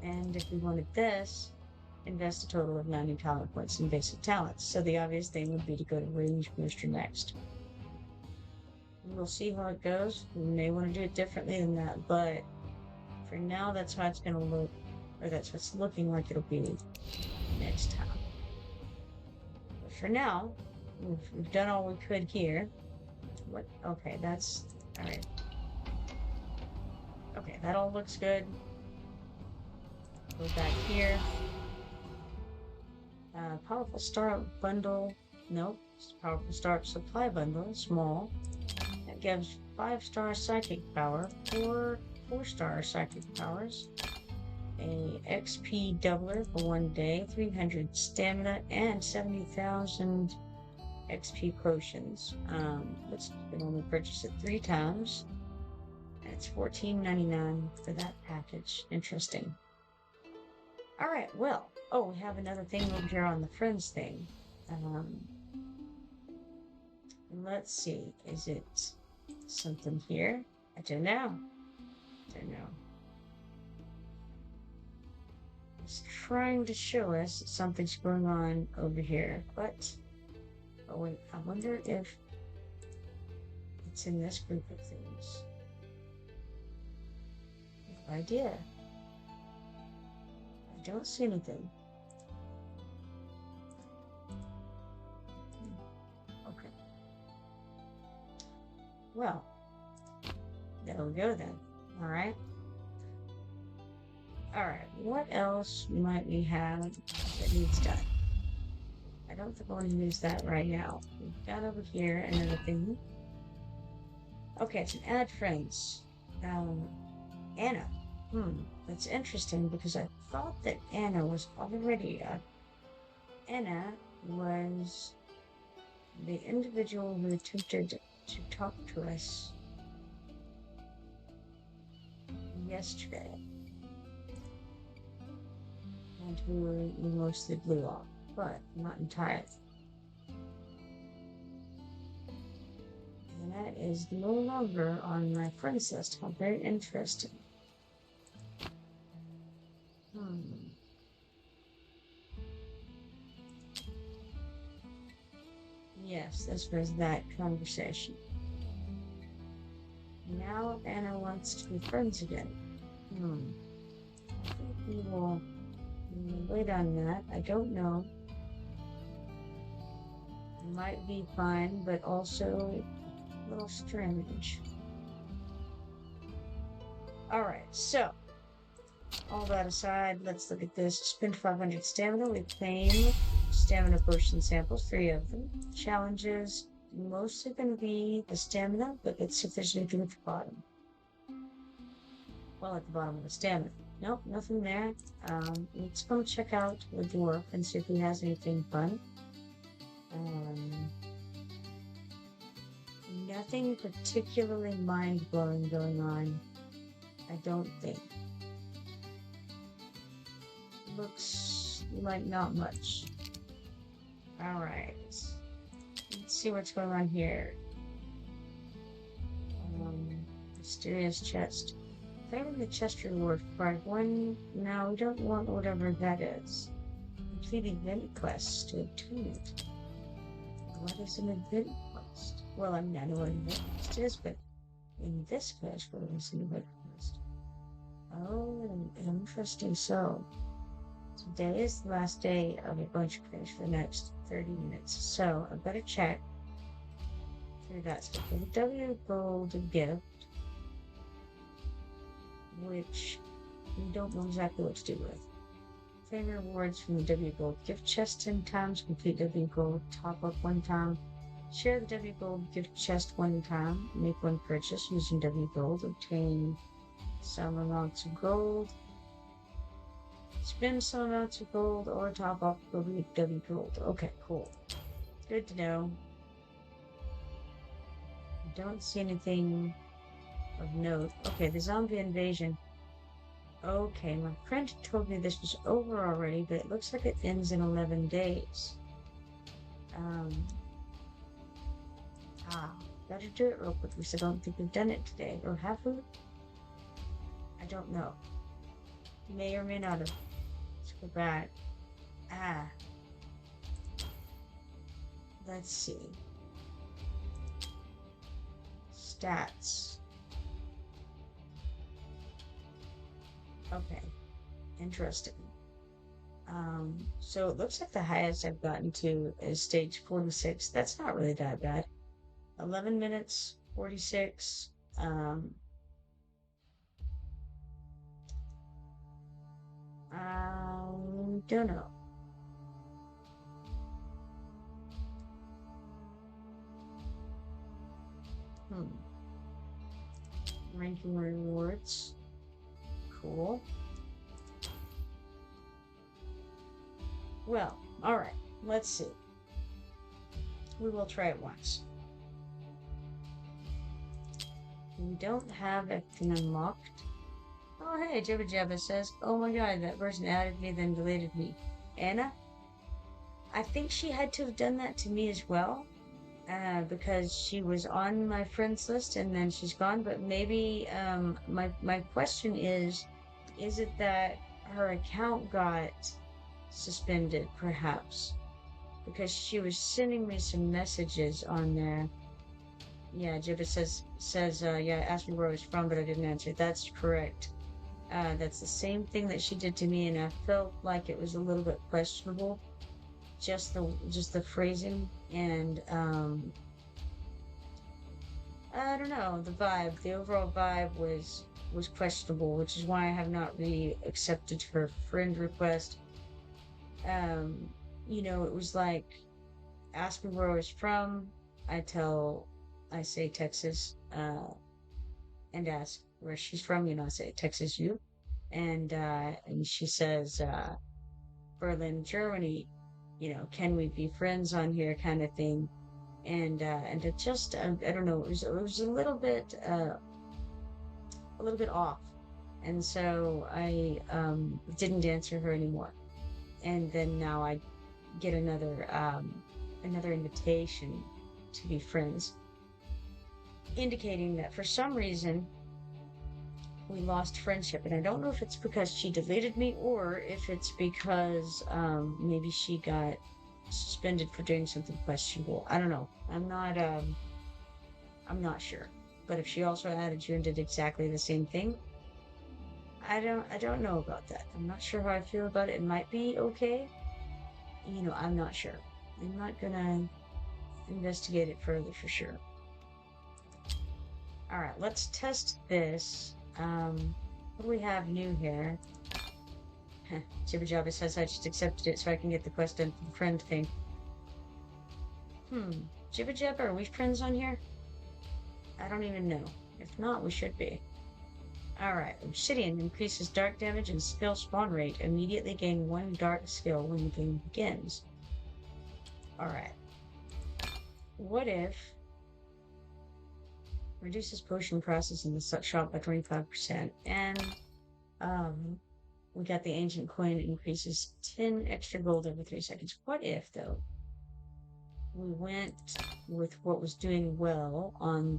And if we wanted this, invest a total of 90 talent points in basic talents. So the obvious thing would be to go to range booster next. We'll see how it goes. We may want to do it differently than that, but for now, that's how it's going to look, or that's what's looking like it'll be next time. But for now, we've done all we could here. What? Okay, that's all right. Okay, that all looks good. Go back here. Powerful Star Bundle. Nope. Powerful Star Supply Bundle. Small. That gives 5-star Psychic Power. 4-star Psychic Powers. A XP doubler for 1 day. 300 stamina. And 70,000 XP potions. Let's only purchase it 3 times. It's $14.99 for that package. Interesting. Alright, well. Oh, we have another thing over here on the friends thing. Let's see. Is it something here? I don't know. It's trying to show us that something's going on over here, but oh wait, I wonder if it's in this group of things. No idea. I don't see anything. Okay. Well, there we go then. Alright. Alright, what else might we have that needs done? I don't think I want to use that right now. We've got over here another thing. Okay, it's an add friends. Anna. That's interesting because I thought that Anna was already Anna was the individual who attempted to talk to us yesterday. And who we mostly blew off, but not entirely. And that is no longer on my friends list. How very interesting. Yes, this was that conversation. Now Anna wants to be friends again. I think we will wait on that. I don't know. It might be fine, but also a little strange. Alright, so all that aside, let's look at this. Spend 500 stamina. We claim stamina potion samples, 3 of them. Challenges, mostly going to be the stamina, but let's see if there's anything at the bottom. Well, at the bottom of the stamina. Nope, nothing there. Let's go check out the dwarf and see if he has anything fun. Nothing particularly mind-blowing going on, I don't think. Looks like not much. Alright. Let's see what's going on here. Mysterious chest. Claiming the chest reward for one. No, we don't want whatever that is. Complete event quests to obtain it. What is an event quest? Well, I mean, I know what an event quest is, but in this quest, what is an event quest? Oh, interesting. So, today is the last day of a bunch of things for the next 30 minutes. So, I better check through that stuff. The W gold gift, which we don't know exactly what to do with. Claim rewards from the W Gold gift chest 10 times, complete W Gold top up 1 time, share the W Gold gift chest 1 time, make 1 purchase using W Gold, obtain some amounts of gold, spend some amounts of gold, or top up W Gold. Okay, cool. Good to know. I don't see anything of note. Okay, the zombie invasion. Okay, my friend told me this was over already, but it looks like it ends in 11 days. Better do it real quick because I don't think we've done it today. Or have we? I don't know. May or may not have. Let's go back. Let's see. Stats. Okay, interesting. So it looks like the highest I've gotten to is stage 46. That's not really that bad. 11 minutes, 46. Don't know. Ranking rewards. Cool. Well, alright, let's see. We will try it once. We don't have everything unlocked. Oh, hey, Jibba Jabba says, oh my god, that person added me, then deleted me. Anna? I think she had to have done that to me as well, because she was on my friends list and then she's gone, but maybe, my question is it that her account got suspended, perhaps? Because she was sending me some messages on there. Yeah, Jibba says, yeah, asked me where I was from, but I didn't answer. That's correct. That's the same thing that she did to me, and I felt like it was a little bit questionable. Just the phrasing, and I don't know, the overall vibe was questionable, which is why I have not really accepted her friend request. You know, it was like, ask me where I was from, I say Texas, and ask where she's from, you know, I say Texas U, and she says, Berlin, Germany, you know, can we be friends on here, kind of thing, and it just, I don't know, it was a little bit off, and so I didn't answer her anymore, and then now I get another invitation to be friends, indicating that for some reason we lost friendship. And I don't know if it's because she deleted me or if it's because maybe she got suspended for doing something questionable. I don't know. I'm not sure. But if she also added you and did exactly the same thing, I don't know about that. I'm not sure how I feel about it. It might be okay. I'm not sure. I'm not gonna investigate it further for sure. All right, let's test this. What do we have new here? Jibba Jabba says I just accepted it so I can get the quest done for the friend thing. Jibba Jabba, are we friends on here? I don't even know. If not, we should be. Alright, Obsidian increases dark damage and skill spawn rate. Immediately gain 1 dark skill when the game begins. Alright. What if... reduces potion process in the shop by 25%. And, we got the ancient coin increases 10 extra gold every 3 seconds. What if, though, we went with what was doing well on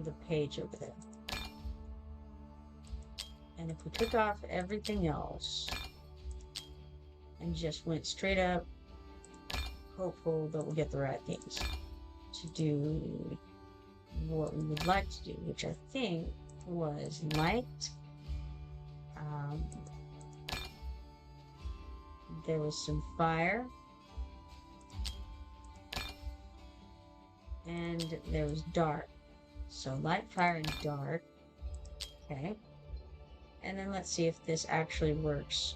the page over there? And if we took off everything else and just went straight up, hopeful that we'll get the right things to do what we would like to do, which I think was light. There was some fire, and there was dark. So light, fire, and dark. Okay. And then let's see if this actually works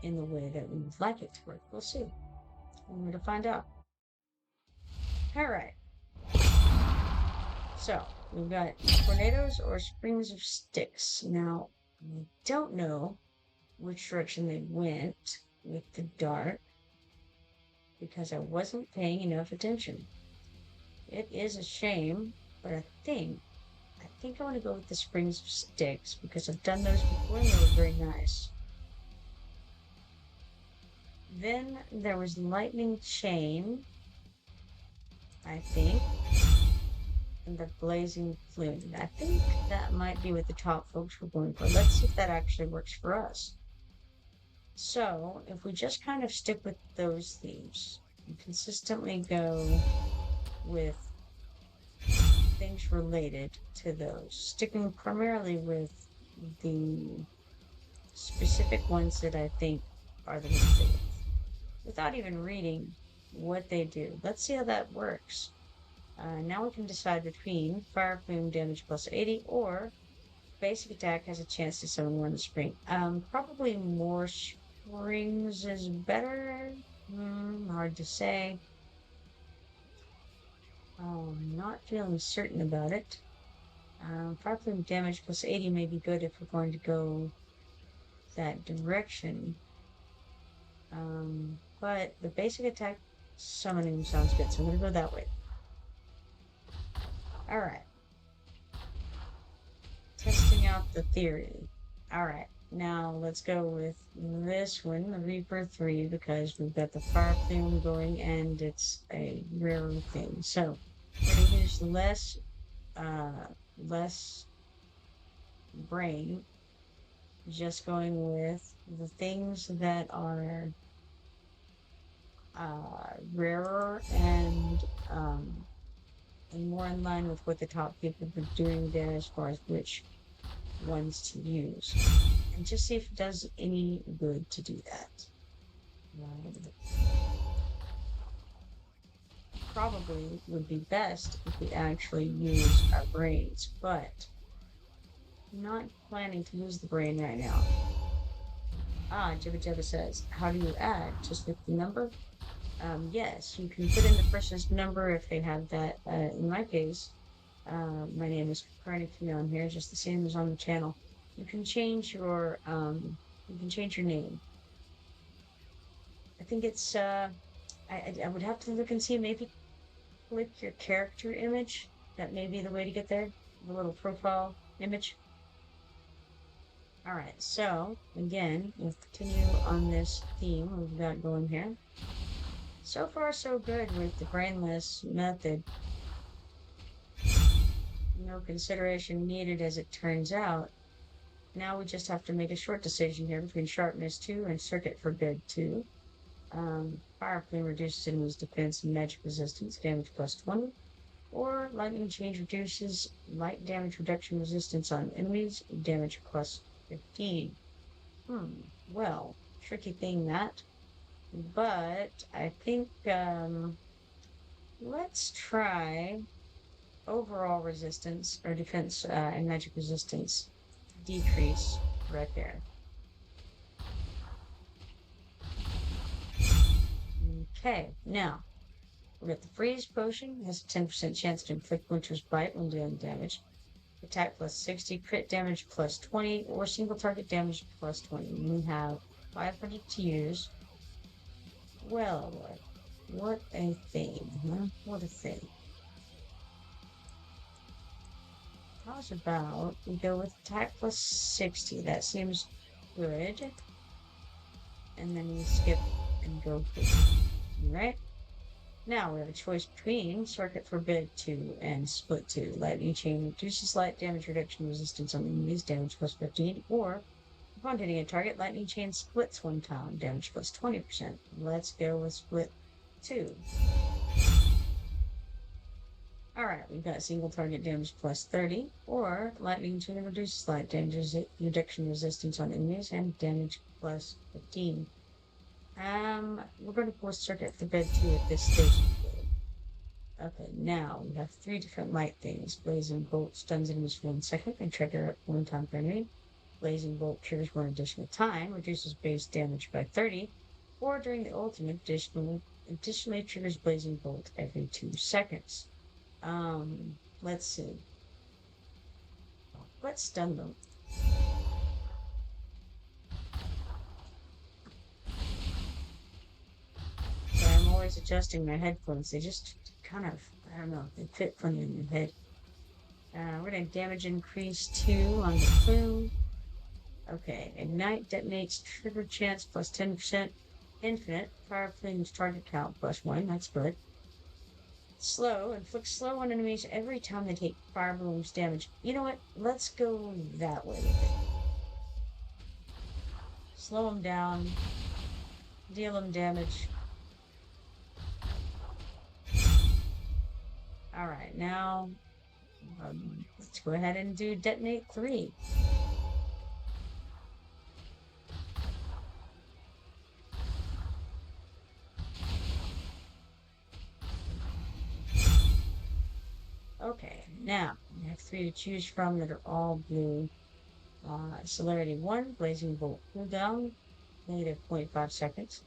in the way that we would like it to work. We'll see. We're going to find out. Alright. So, we've got tornadoes or springs of sticks. Now, I don't know which direction they went with the dark because I wasn't paying enough attention. It is a shame, but I think I want to go with the springs of sticks because I've done those before and they were very nice. Then there was lightning chain, I think, and the blazing plume. I think that might be what the top folks were going for. Let's see if that actually works for us. So, if we just kind of stick with those themes and consistently go with things related to those, sticking primarily with the specific ones that I think are the most safe, without even reading what they do. Let's see how that works. Now we can decide between Fire Plume damage plus 80 or basic attack has a chance to summon one spring. Probably more springs is better. Hard to say. I'm not feeling certain about it. Fire Plume damage plus 80 may be good if we're going to go that direction. But the basic attack summoning sounds good, so I'm going to go that way. Alright. Testing out the theory. Alright, now let's go with this one, the Reaper 3, because we've got the Fire Plume going and it's a rare thing. So, we're going to use less brain, just going with the things that are rarer and more in line with what the top people have been doing there as far as which ones to use. And just see if it does any good to do that. Probably would be best if we actually use our brains, but I'm not planning to use the brain right now. Jibba Jabba says, how do you add? Just with the number? Yes, you can put in the person's number if they have that. In my case, my name is Carnegie on here, just the same as on the channel. You can change your name. I think it's, I would have to look and see, maybe click your character image. That may be the way to get there. The little profile image. Alright, so, again, we'll continue on this theme we've got going here. So far, so good with the brainless method. No consideration needed, as it turns out. Now we just have to make a short decision here between Sharpness 2 and Circuit Forbid 2. Fire Flame reduces enemies' defense and magic resistance, damage plus 20. Or Lightning Change reduces light damage reduction resistance on enemies, damage plus 15. Well, tricky thing that. But I think let's try overall resistance or defense and magic resistance decrease right there. Okay, now we got the freeze potion, has a 10% chance to inflict Winter's Bite when dealing damage. Attack plus 60, crit damage plus 20, or single target damage plus 20. We have 500 to use. Well, what a thing, huh? What a thing. How's about we go with attack plus 60? That seems good. And then we skip and go for right? Now we have a choice between Circuit Forbid 2 and Split 2. Lightning Chain reduces light damage reduction resistance on enemies, damage plus 15, or upon hitting a target, Lightning Chain splits one time, damage plus 20%. Let's go with Split 2. Alright, we've got single target damage plus 30, or Lightning Chain reduces light damage reduction resistance on enemies and damage plus 15. We're going to go with Circuit Forbid 2 at this stage. Okay, now we have 3 different light things. Blazing Bolt stuns enemies for 1 second and trigger at 1 time per enemy. Blazing Bolt triggers 1 additional time, reduces base damage by 30, or during the ultimate, additionally triggers Blazing Bolt every 2 seconds. Let's see. Let's stun them. So I'm always adjusting my headphones. They just kind of, I don't know, they fit funny in your head. We're going to damage increase 2 on the plume. Okay, ignite detonates trigger chance plus 10%. Infinite, fire flames target count plus 1. That's good. Slow, inflicts slow on enemies every time they take fire balloons damage. You know what? Let's go that way with it. Slow them down, deal them damage. Alright, now let's go ahead and do detonate 3. Okay, now we have 3 to choose from that are all blue. Celerity 1, Blazing Bolt cooldown, negative 0.5 seconds.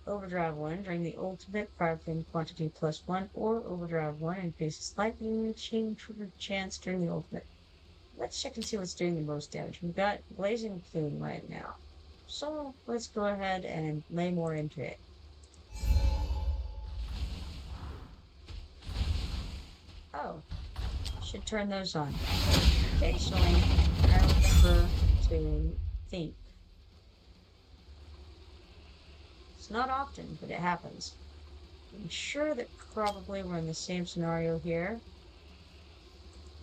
Overdrive 1, during the ultimate, fire flame quantity plus 1, or Overdrive 1 increases lightning chain trigger chance during the ultimate. Let's check and see what's doing the most damage. We've got Blazing Plume right now. So let's go ahead and lay more into it. Oh, should turn those on. Occasionally, I remember to think. It's not often, but it happens. I'm sure that probably we're in the same scenario here.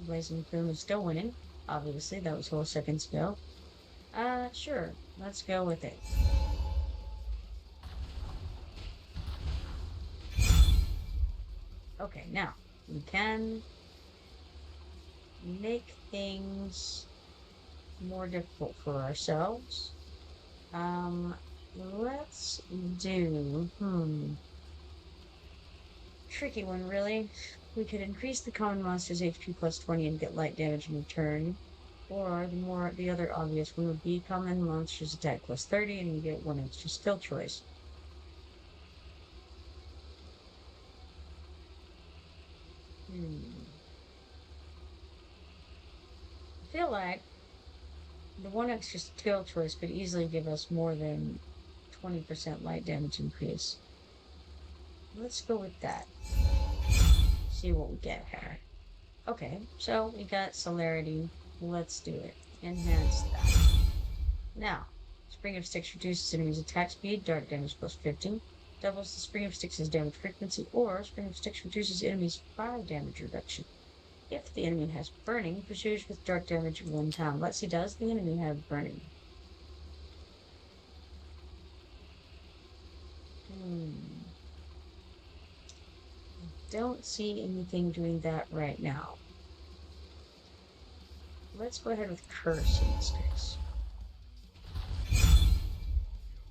Blazing Plume is still winning. Obviously, that was whole seconds ago. Sure. Let's go with it. Okay, now, we can make things more difficult for ourselves. Let's do, tricky one, really. We could increase the common monster's HP plus 20 and get light damage in return. Or the other obvious one would be common monster's attack plus 30 and you get 1 extra skill choice. I feel like the 1 extra skill choice could easily give us more than 20% light damage increase. Let's go with that. See what we get here. Okay, so we got celerity. Let's do it. Enhance that. Now, Spring of Sticks reduces enemies' attack speed, dark damage plus 15. Doubles the Spring of Sticks' damage frequency, or Spring of Sticks reduces enemies' fire damage reduction. If the enemy has burning, pursues with dark damage 1 time. Let's see, does the enemy have burning? Don't see anything doing that right now. Let's go ahead with curse in this case.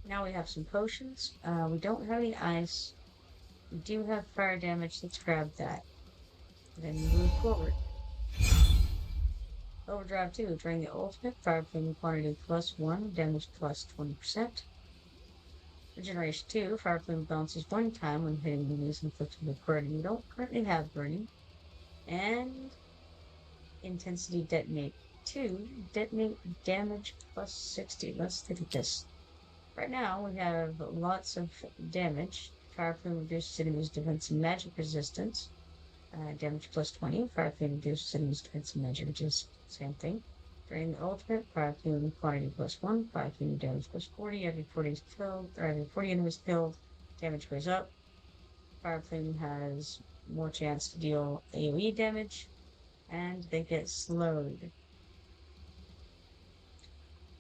Now we have some potions. We don't have any ice. We do have fire damage. Let's grab that. Then move forward. Overdrive 2. During the ultimate, fire flame quantity +1, damage plus 20%. Regeneration 2. Fire flame bounces 1 time when hitting enemies inflicted with burning. We don't currently have burning. And intensity detonate 2. Detonate damage +60. Let's look at this. Right now, we have lots of damage. Fire Flame reduces enemies' defense and magic resistance. Damage +20. Fire Flame reduces enemies' defense and magic, which is the same thing. During the ultimate, Fire Flame quantity +1. Fire Flame damage +40. Every 40 is killed, or every 40 enemies killed, damage goes up. Fire Flame has more chance to deal AoE damage, and they get slowed.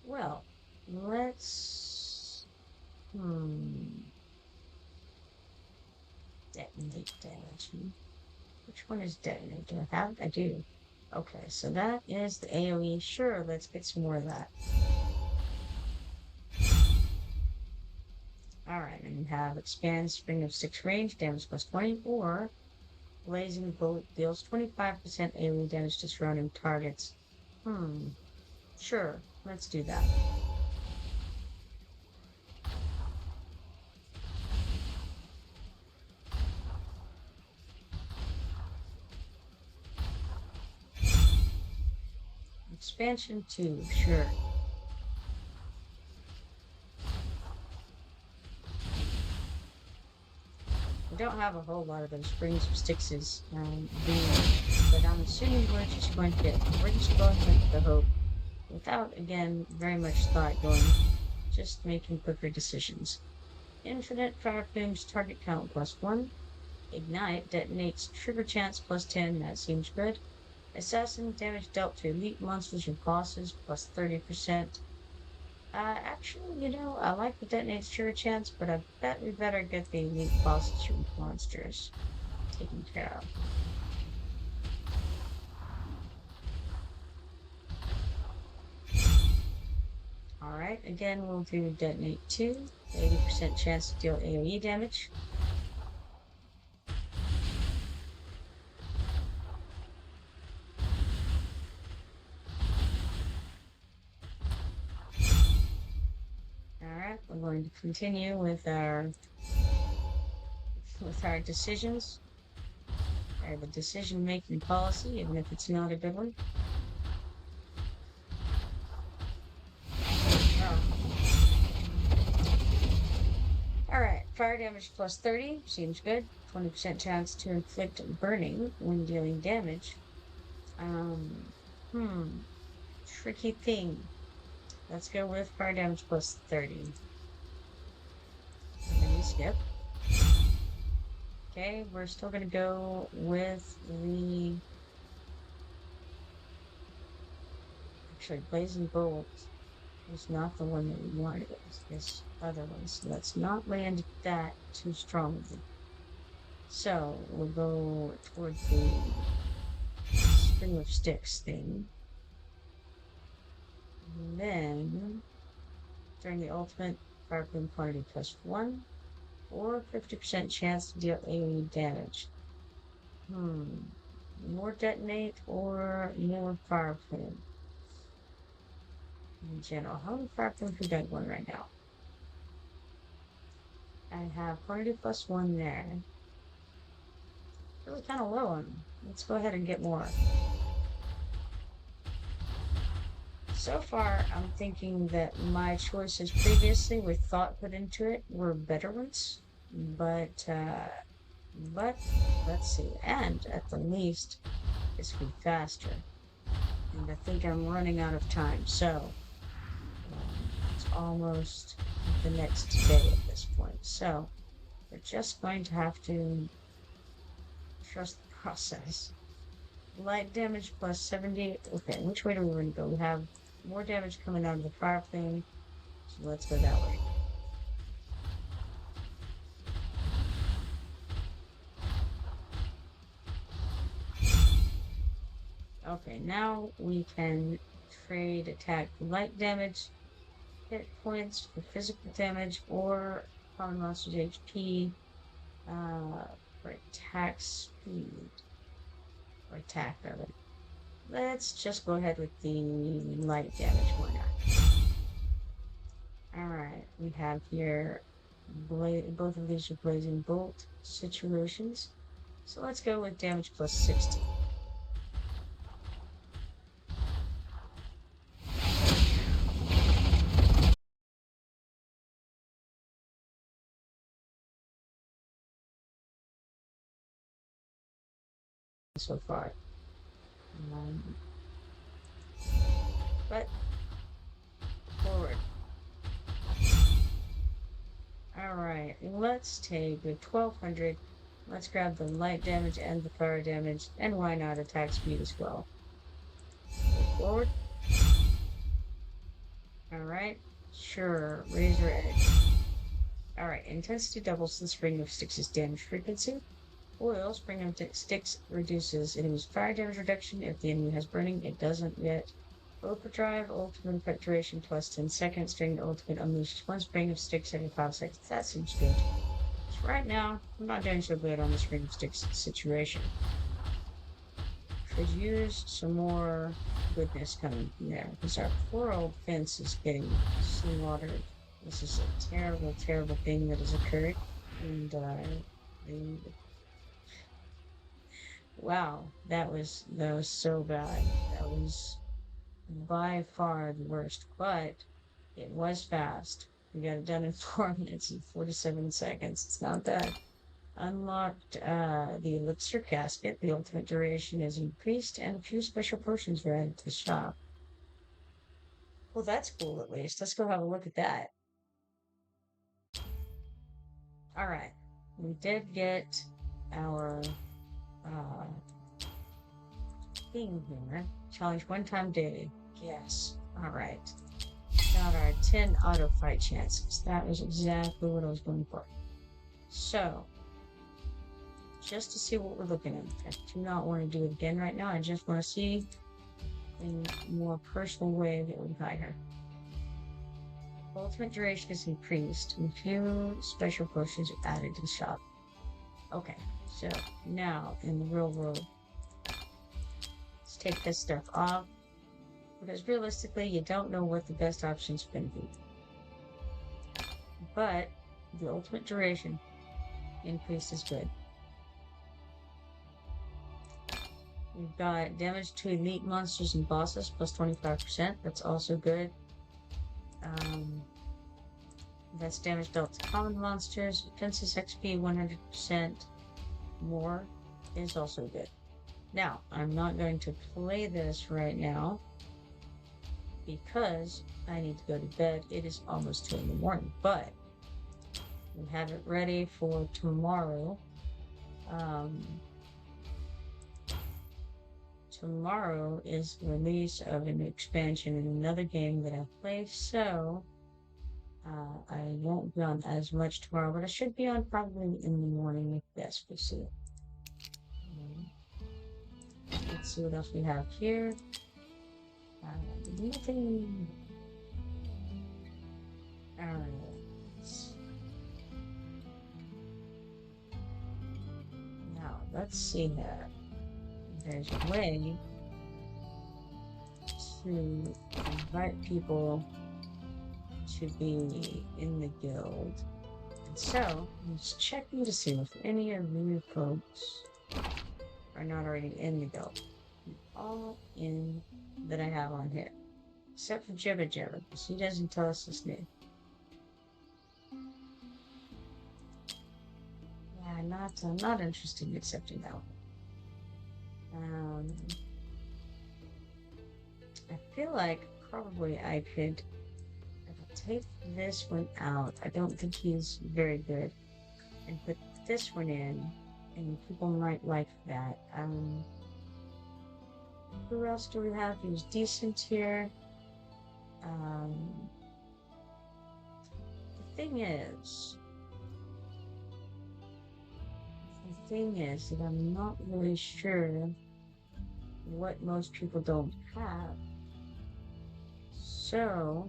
Well, let's detonate damage. Which one is detonate? Do I have it? I do. Okay, so that is the AoE. Sure, let's get some more of that. Alright, and you have expand spring of 6 range, damage +20, or blazing bolt deals 25% AoE damage to surrounding targets. Sure, let's do that. Expansion 2, sure. We don't have a whole lot of those springs of Styxes, but I'm assuming we're just going with the hope, without, again, very much thought going, just making quicker decisions. Infinite fire flames target count +1. Ignite detonates trigger chance +10. That seems good. Assassin damage dealt to elite monsters or bosses +30%. Actually, I like the detonates trigger chance, but I bet we better get the elite bosses or monsters taken care of. Alright, again, we'll do detonate 2. 80% chance to deal AoE damage. Alright, we're going to continue with our decisions. Or the decision-making policy, even if it's not a good one. Alright, fire damage +30, seems good. 20% chance to inflict burning when dealing damage. Tricky thing. Let's go with fire damage +30. And then we skip. Okay, we're still gonna go with the... Actually, Blazing Bolt is not the one that we wanted. It was this other one. So let's not land that too strongly. So we'll go toward the String of Sticks thing. And then, during the ultimate, fire flame quantity +1, or 50% chance to deal AoE damage. More detonate or more fire flame? In general, how many fire flames we got going right now? I have quantity +1 there. Really kind of low on them. Let's go ahead and get more. So far, I'm thinking that my choices previously with thought put into it were better ones, but let's see. And at the least, this will be faster. And I think I'm running out of time, so it's almost the next day at this point. So we're just going to have to trust the process. light damage plus 70. Okay, which way do we want to go? We have more damage coming out of the fire plane, so let's go that way. Okay, now we can trade attack light damage hit points for physical damage or common monster's HP for attack speed. Or attack, rather. Let's just go ahead with the light damage. Why not? Alright, we have here both of these are blazing bolt situations. So let's go with damage plus 60. So far. Um, but forward. Alright, let's take the 1200. Let's grab the light damage and the fire damage, and why not attack speed as well? Go forward. Alright, sure, razor edge. Alright, intensity doubles the spring of Styx's damage frequency. Oil, spring of Styx reduces enemy's fire damage reduction if the enemy has burning. It doesn't yet. Overdrive, ultimate effect duration plus 10 seconds. During the ultimate unleashes one spring of Styx every 5 seconds. That seems good. So right now, I'm not doing so good on the spring of Styx situation. Could use some more goodness coming from there, because our poor old fence is getting slaughtered. This is a terrible, terrible thing that has occurred. And wow, that was so bad. That was by far the worst, but it was fast. We got it done in 4 minutes and 47 seconds. It's not bad. Unlocked the elixir casket. The ultimate duration is increased, and a few special potions were added to the shop. Well, that's cool at least. Let's go have a look at that. All right. We did get our uh, thing here. Challenge one time daily. Yes. All right. Got our 10 auto fight chances. That was exactly what I was going for. So, just to see what we're looking at. I do not want to do it again right now. I just want to see in a more personal way that we got here. Ultimate duration is increased, and few special potions are added to the shop. Okay, so now in the real world, let's take this stuff off, because realistically, you don't know what the best option is going to be. But the ultimate duration increase is good. We've got damage to elite monsters and bosses plus 25%. That's also good. That's damage dealt to common monsters. Defenses XP 100% more is also good. Now, I'm not going to play this right now because I need to go to bed. It is almost 2 in the morning, but we have it ready for tomorrow. Tomorrow is the release of an expansion in another game that I play, so I won't be on as much tomorrow, but I should be on probably in the morning if yes, we'll see. Let's see what else we have here. Nothing. Alright. Now, let's see here. There's a way to invite people to be in the guild. And so, I'm just checking to see if any of you folks are not already in the guild. All in that I have on here. Except for Jibba Jibba, because he doesn't tell us his name. Yeah, I'm not interested in accepting that one. I feel like probably I could take this one out. I don't think he's very good. And put this one in, and people might like that. Who else do we have who's decent here? Um, the thing is, that I'm not really sure what most people don't have. So,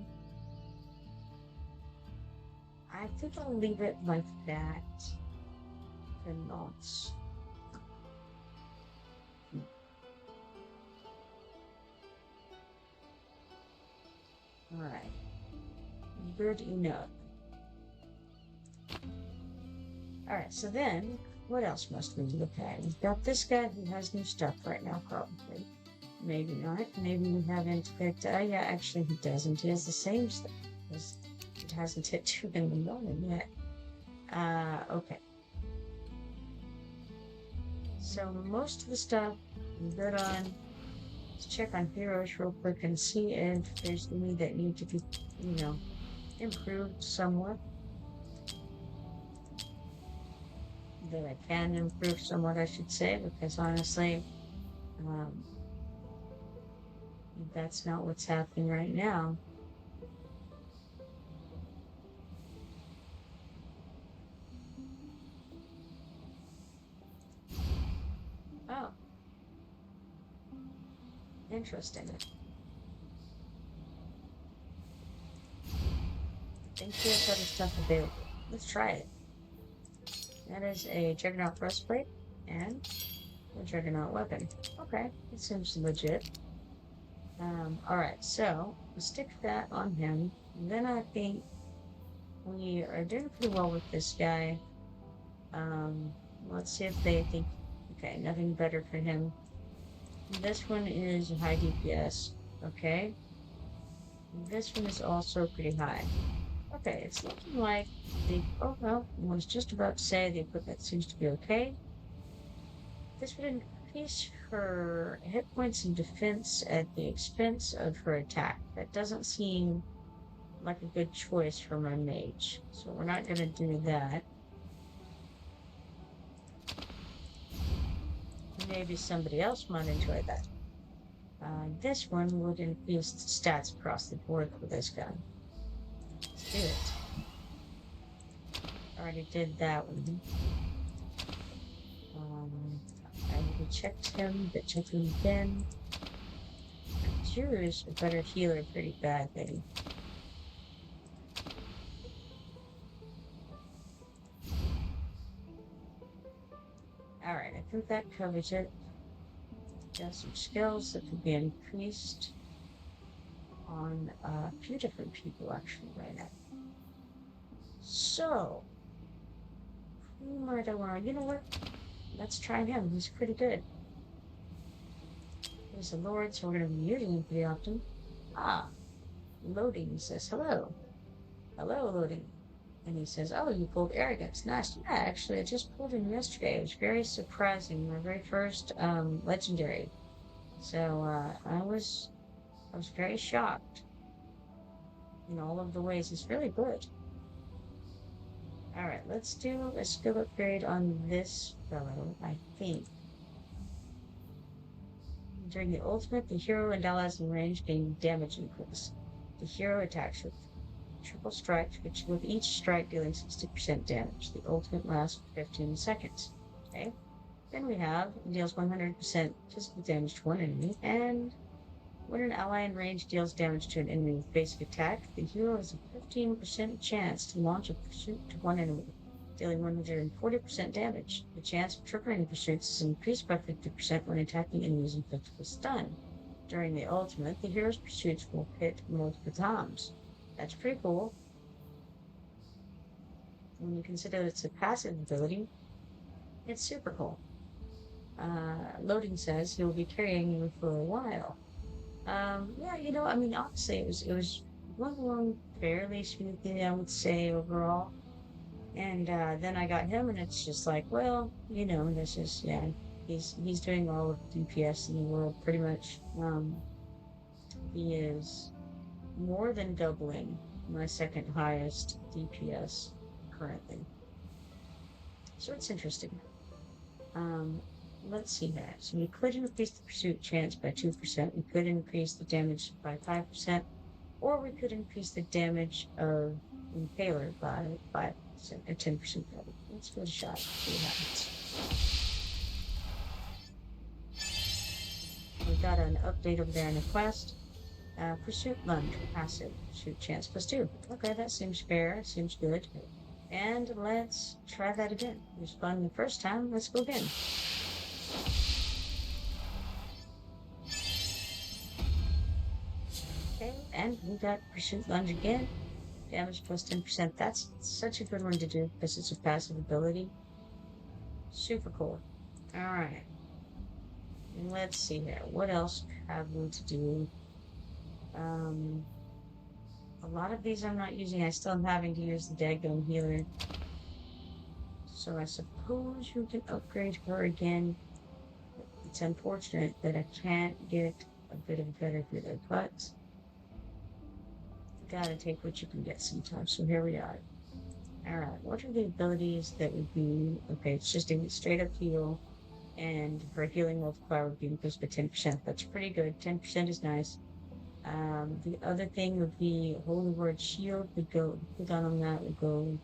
I think I'll leave it like that for nonce. Alright, good enough. Alright, so then, what else must we look at? We've got this guy who has new stuff right now, probably. Maybe not. Maybe we haven't picked... yeah, actually he doesn't. He has the same stuff. It hasn't hit 2 million yet. Okay. So most of the stuff we good on. Let's check on heroes real quick and see if there's any that need to be, improved somewhat. That I can improve somewhat, I should say, because honestly, that's not what's happening right now. Oh. Interesting. I think he has other stuff available. Let's try it. That is a Juggernaut breastplate and a Juggernaut weapon. Okay, it seems legit. Alright, so we'll stick that on him. And then I think we are doing pretty well with this guy. Let's see if they think, okay, nothing better for him. This one is high DPS, okay? This one is also pretty high. Okay, it's looking like oh well, I was just about to say the equipment seems to be okay. This would increase her hit points and defense at the expense of her attack. That doesn't seem like a good choice for my mage, so we're not going to do that. Maybe somebody else might enjoy that. This one would increase the stats across the board for this guy. Let's do it. Already did that one. I already checked him, but checked him again. Juru's a better healer pretty badly. Alright, I think that covers it. Got some skills that could be increased on a few different people actually right now. So, who might I want? You know what? Let's try him. He's pretty good. He's a lord, so we're going to be using him pretty often. Ah, Loading says hello. Hello, Loading. And he says, oh, you pulled Arrogance. Nice. Yeah, actually, I just pulled him yesterday. It was very surprising. My very first legendary. So I was very shocked in all of the ways. It's really good. Alright, let's do a skill upgrade on this fellow, I think. During the ultimate, the hero and allies in range gain damage increase. The hero attacks with triple strike, which with each strike dealing 60% damage. The ultimate lasts 15 seconds. Okay. Then we have deals 100% physical damage to one enemy, and when an ally in range deals damage to an enemy with basic attack, the hero has a 15% chance to launch a pursuit to one enemy, dealing 140% damage. The chance of triggering pursuits is increased by 50% when attacking enemies inflicted with stun. During the ultimate, the hero's pursuits will hit multiple times. That's pretty cool. When you consider it's a passive ability, it's super cool. Loading says he'll be carrying you for a while. Yeah, I mean, honestly, it was going along fairly smoothly, I would say, overall. And then I got him, and it's just like, well, this is, yeah, he's doing all of DPS in the world, pretty much. He is more than doubling my second highest DPS currently. So it's interesting. let's see that. So we could increase the pursuit chance by 2%. We could increase the damage by 5%, or we could increase the damage of Impaler by 5% and 10% better. Let's give it a shot. See what happens. We got an update over there in the quest. Pursuit lunge, passive, shoot chance +2. Okay, that seems fair, seems good. And let's try that again. It was fun the first time, let's go again. Okay, and we got pursuit lunge again. Damage +10%. That's such a good one to do because it's a passive ability. Super cool. Alright. Let's see here. What else have we to do? A lot of these I'm not using. I still am having to use the Dagon healer. So I suppose you can upgrade her again. It's unfortunate that I can't get a bit of a better healer, but you gotta take what you can get sometimes. So here we are. Alright, what are the abilities that would be... Okay, it's just a straight up heal, and her healing multiplier would be increased by 10%. That's pretty good. 10% is nice. The other thing would be Holy Word Shield would go, cooldown on that would go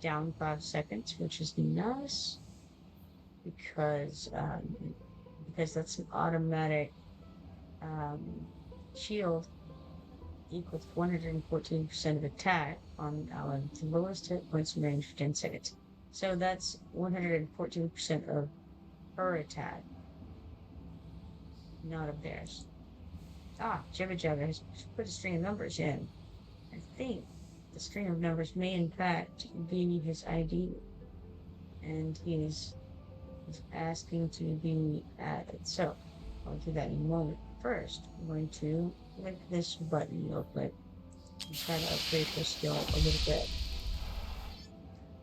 down 5 seconds, which is nice because that's an automatic shield equals 114% of attack on the lowest hit points in range for 10 seconds. So that's 114% of her attack, not of theirs. Jibba Jabba has put a string of numbers in. I think the string of numbers may in fact be his ID. And he's asking to be added. So I'll do that in a moment. First, I'm going to click this button real quick and try to upgrade her skill a little bit.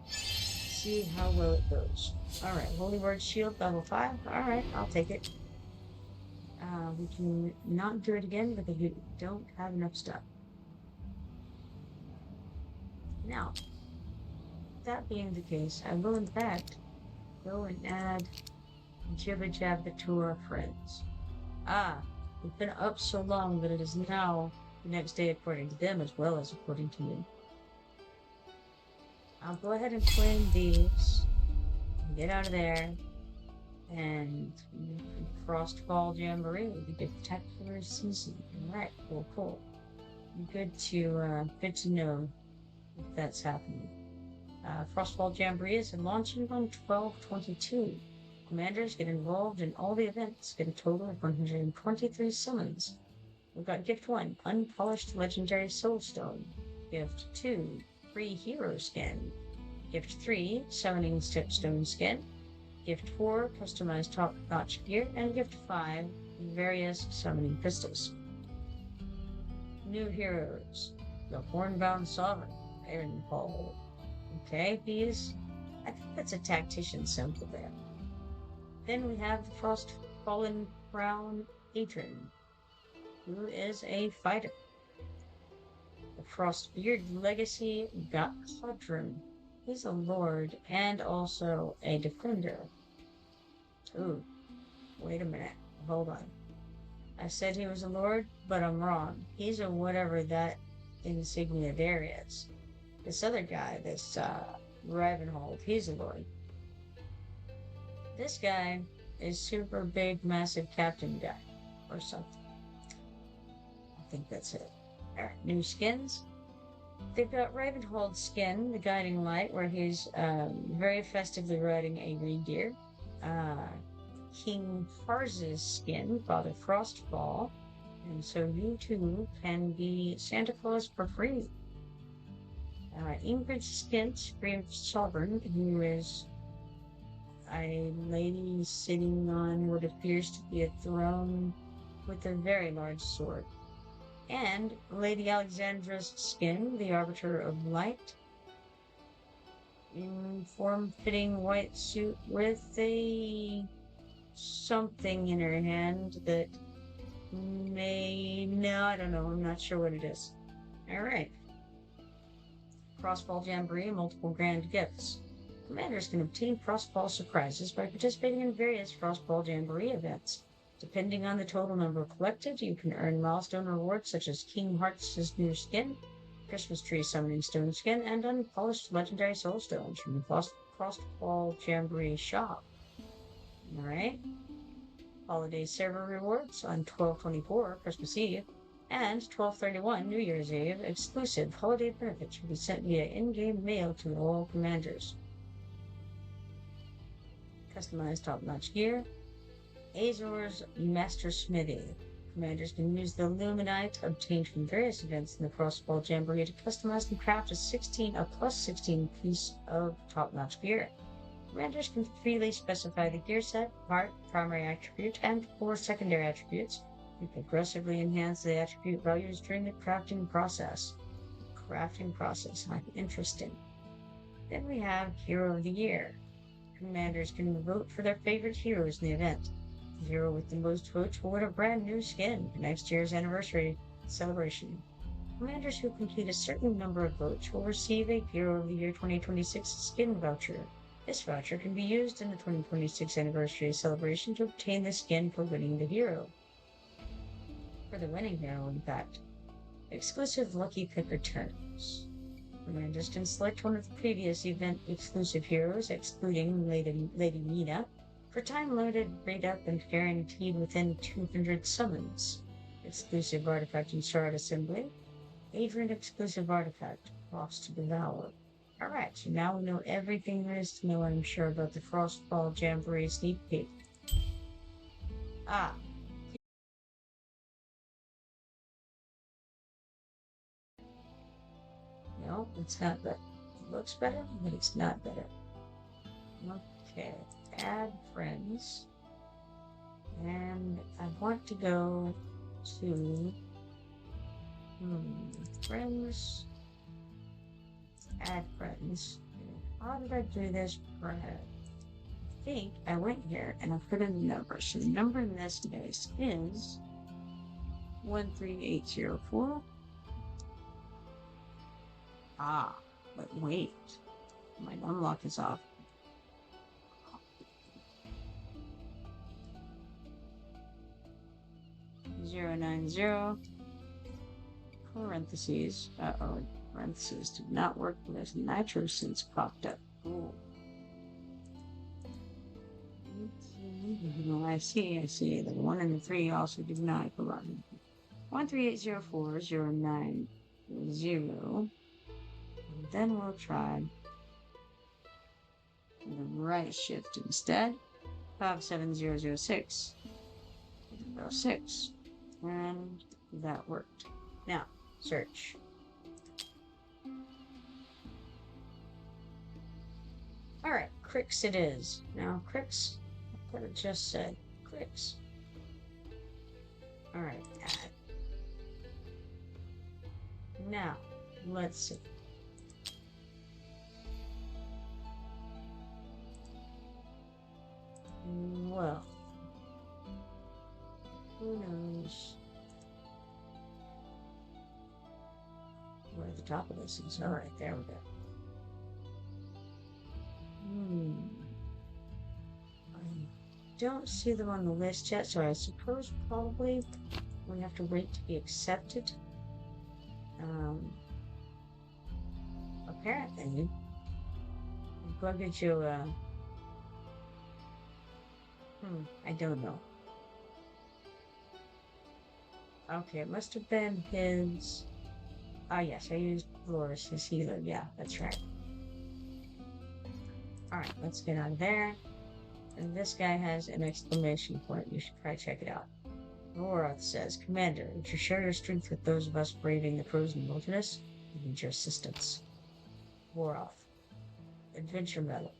See how well it goes. Alright, Holy Word Shield level 5. Alright, I'll take it. We can not do it again because we don't have enough stuff. Now, that being the case, I will in fact go and add Jibba Jabba to our friends. We've been up so long that it is now the next day according to them as well as according to me. I'll go ahead and claim these, get out of there, and Frostfall Jamboree will be spectacular season. Alright, cool. Good to know if that's happening. Frostfall Jamboree is launching on 12/22. Commanders get involved in all the events, get a total of 123 summons. We've got Gift 1, Unpolished Legendary Soulstone. Gift 2, Free Hero Skin. Gift 3, Summoning Stepstone Skin. Gift 4, Customized Top-Notch Gear. And Gift 5, various Summoning Crystals. New heroes. The Hornbound Sovereign, Ironfall. Okay, I think that's a tactician symbol there. Then we have the Frostfallen Crown Patron, who is a fighter. The Frostbeard Legacy Godrum. He's a lord and also a defender. Ooh, wait a minute. Hold on. I said he was a lord, but I'm wrong. He's a whatever that insignia there is. This other guy, this Ravenhold, he's a lord. This guy is super big, massive captain guy or something. I think that's it. Alright, new skins. They've got Ravenhold's skin, the Guiding Light, where he's very festively riding a reindeer. King Harz's skin, Father Frostfall. And so you too can be Santa Claus for free. Ingrid's skin, Scream Sovereign, who is a lady sitting on what appears to be a throne with a very large sword. And Lady Alexandra's skin, the Arbiter of Light, in form-fitting white suit with a something in her hand that I don't know, I'm not sure what it is. Alright. Frostfall Jamboree, multiple grand gifts. Commanders can obtain Frostball surprises by participating in various Frostball Jamboree events. Depending on the total number collected, you can earn milestone rewards such as King Hearts' new skin, Christmas Tree Summoning Stone skin, and unpolished legendary soul stones from the Frostball Jamboree shop. Alright. Holiday server rewards on 12/24 Christmas Eve and 12/31 New Year's Eve. Exclusive holiday benefits will be sent via in-game mail to all commanders. Customized top-notch gear. Azor's Master Smithy. Commanders can use the Luminite obtained from various events in the Frostball Jamboree to customize and craft a plus 16 piece of top-notch gear. Commanders can freely specify the gear set, part, primary attribute, and or secondary attributes. You can progressively enhance the attribute values during the crafting process. Interesting. Then we have Hero of the Year. Commanders can vote for their favorite heroes in the event. The hero with the most votes will win a brand new skin for next year's anniversary celebration. Commanders who complete a certain number of votes will receive a Hero of the Year 2026 skin voucher. This voucher can be used in the 2026 anniversary celebration to obtain the skin for winning the hero. For the winning hero, in fact. Exclusive Lucky Picker terms. Commanders can select one of the previous event exclusive heroes, excluding Lady Nina, for time-limited rate-up and guaranteed within 200 summons. Exclusive artifact and shard assembly. Adrian exclusive artifact. Boss to devour. Alright, so now we know everything there is to know, I'm sure, about the Frostball Jamboree sneak peek. No, it's not better. It looks better, but it's not better. Okay, add friends. And I want to go to friends. Add friends. How did I do this? I think I went here and I put in the number. So the number in this case is 13804. But wait. My unlock is off. Zero 90 parentheses. Parentheses did not work because nitro since popped up. Cool. I see. The 1 and the 3 also did not go on. 1380409 0. And then we'll try the right shift instead. 57006. 06. And that worked. Now, search. Alright, Crix it is. Now, Crix, what it just said. Crix. Alright, add. Now, let's see. Well, who knows where the top of this is? Alright, there we go. I don't see them on the list yet, so I suppose probably we have to wait to be accepted. Apparently, I'm going to get you I don't know. Okay, it must have been his... yes, I used Loris as healer. Yeah, that's right. Alright, let's get on there. And this guy has an exclamation point. You should probably check it out. Rorath says, Commander, would you share your strength with those of us braving the frozen wilderness? We need your assistance. Rorath. Adventure medal.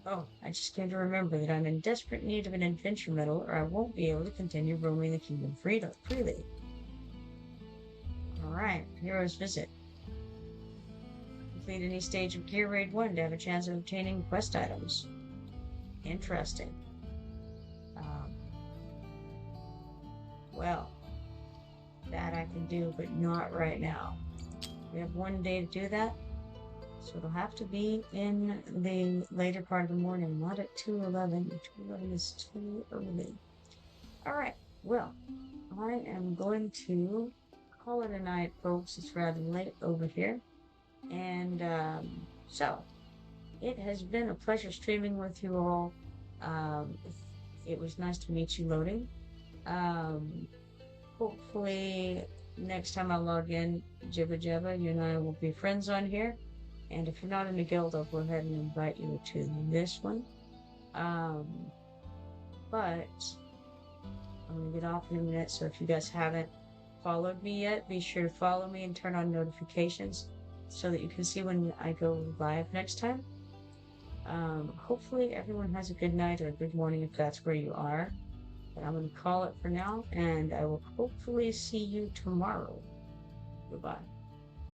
Oh, I just came to remember that I'm in desperate need of an adventure medal or I won't be able to continue roaming the kingdom freely. Alright, Hero's Visit. Complete any stage of Gear Raid 1 to have a chance of obtaining quest items. Interesting. Well, that I can do, but not right now. We have one day to do that. So it'll have to be in the later part of the morning, not at 2:11. 2:11 is too early. All right. Well, I am going to call it a night, folks. It's rather late over here. And so it has been a pleasure streaming with you all. Um, it was nice to meet you, Loading. Um, Hopefully, next time I log in, Jibba Jabba, you and I will be friends on here. And if you're not in the guild, I'll go ahead and invite you to this one. Um, but I'm going to get off in a minute. So if you guys haven't followed me yet, be sure to follow me and turn on notifications so that you can see when I go live next time. Hopefully everyone has a good night or a good morning if that's where you are. But I'm going to call it for now, and I will hopefully see you tomorrow. Goodbye.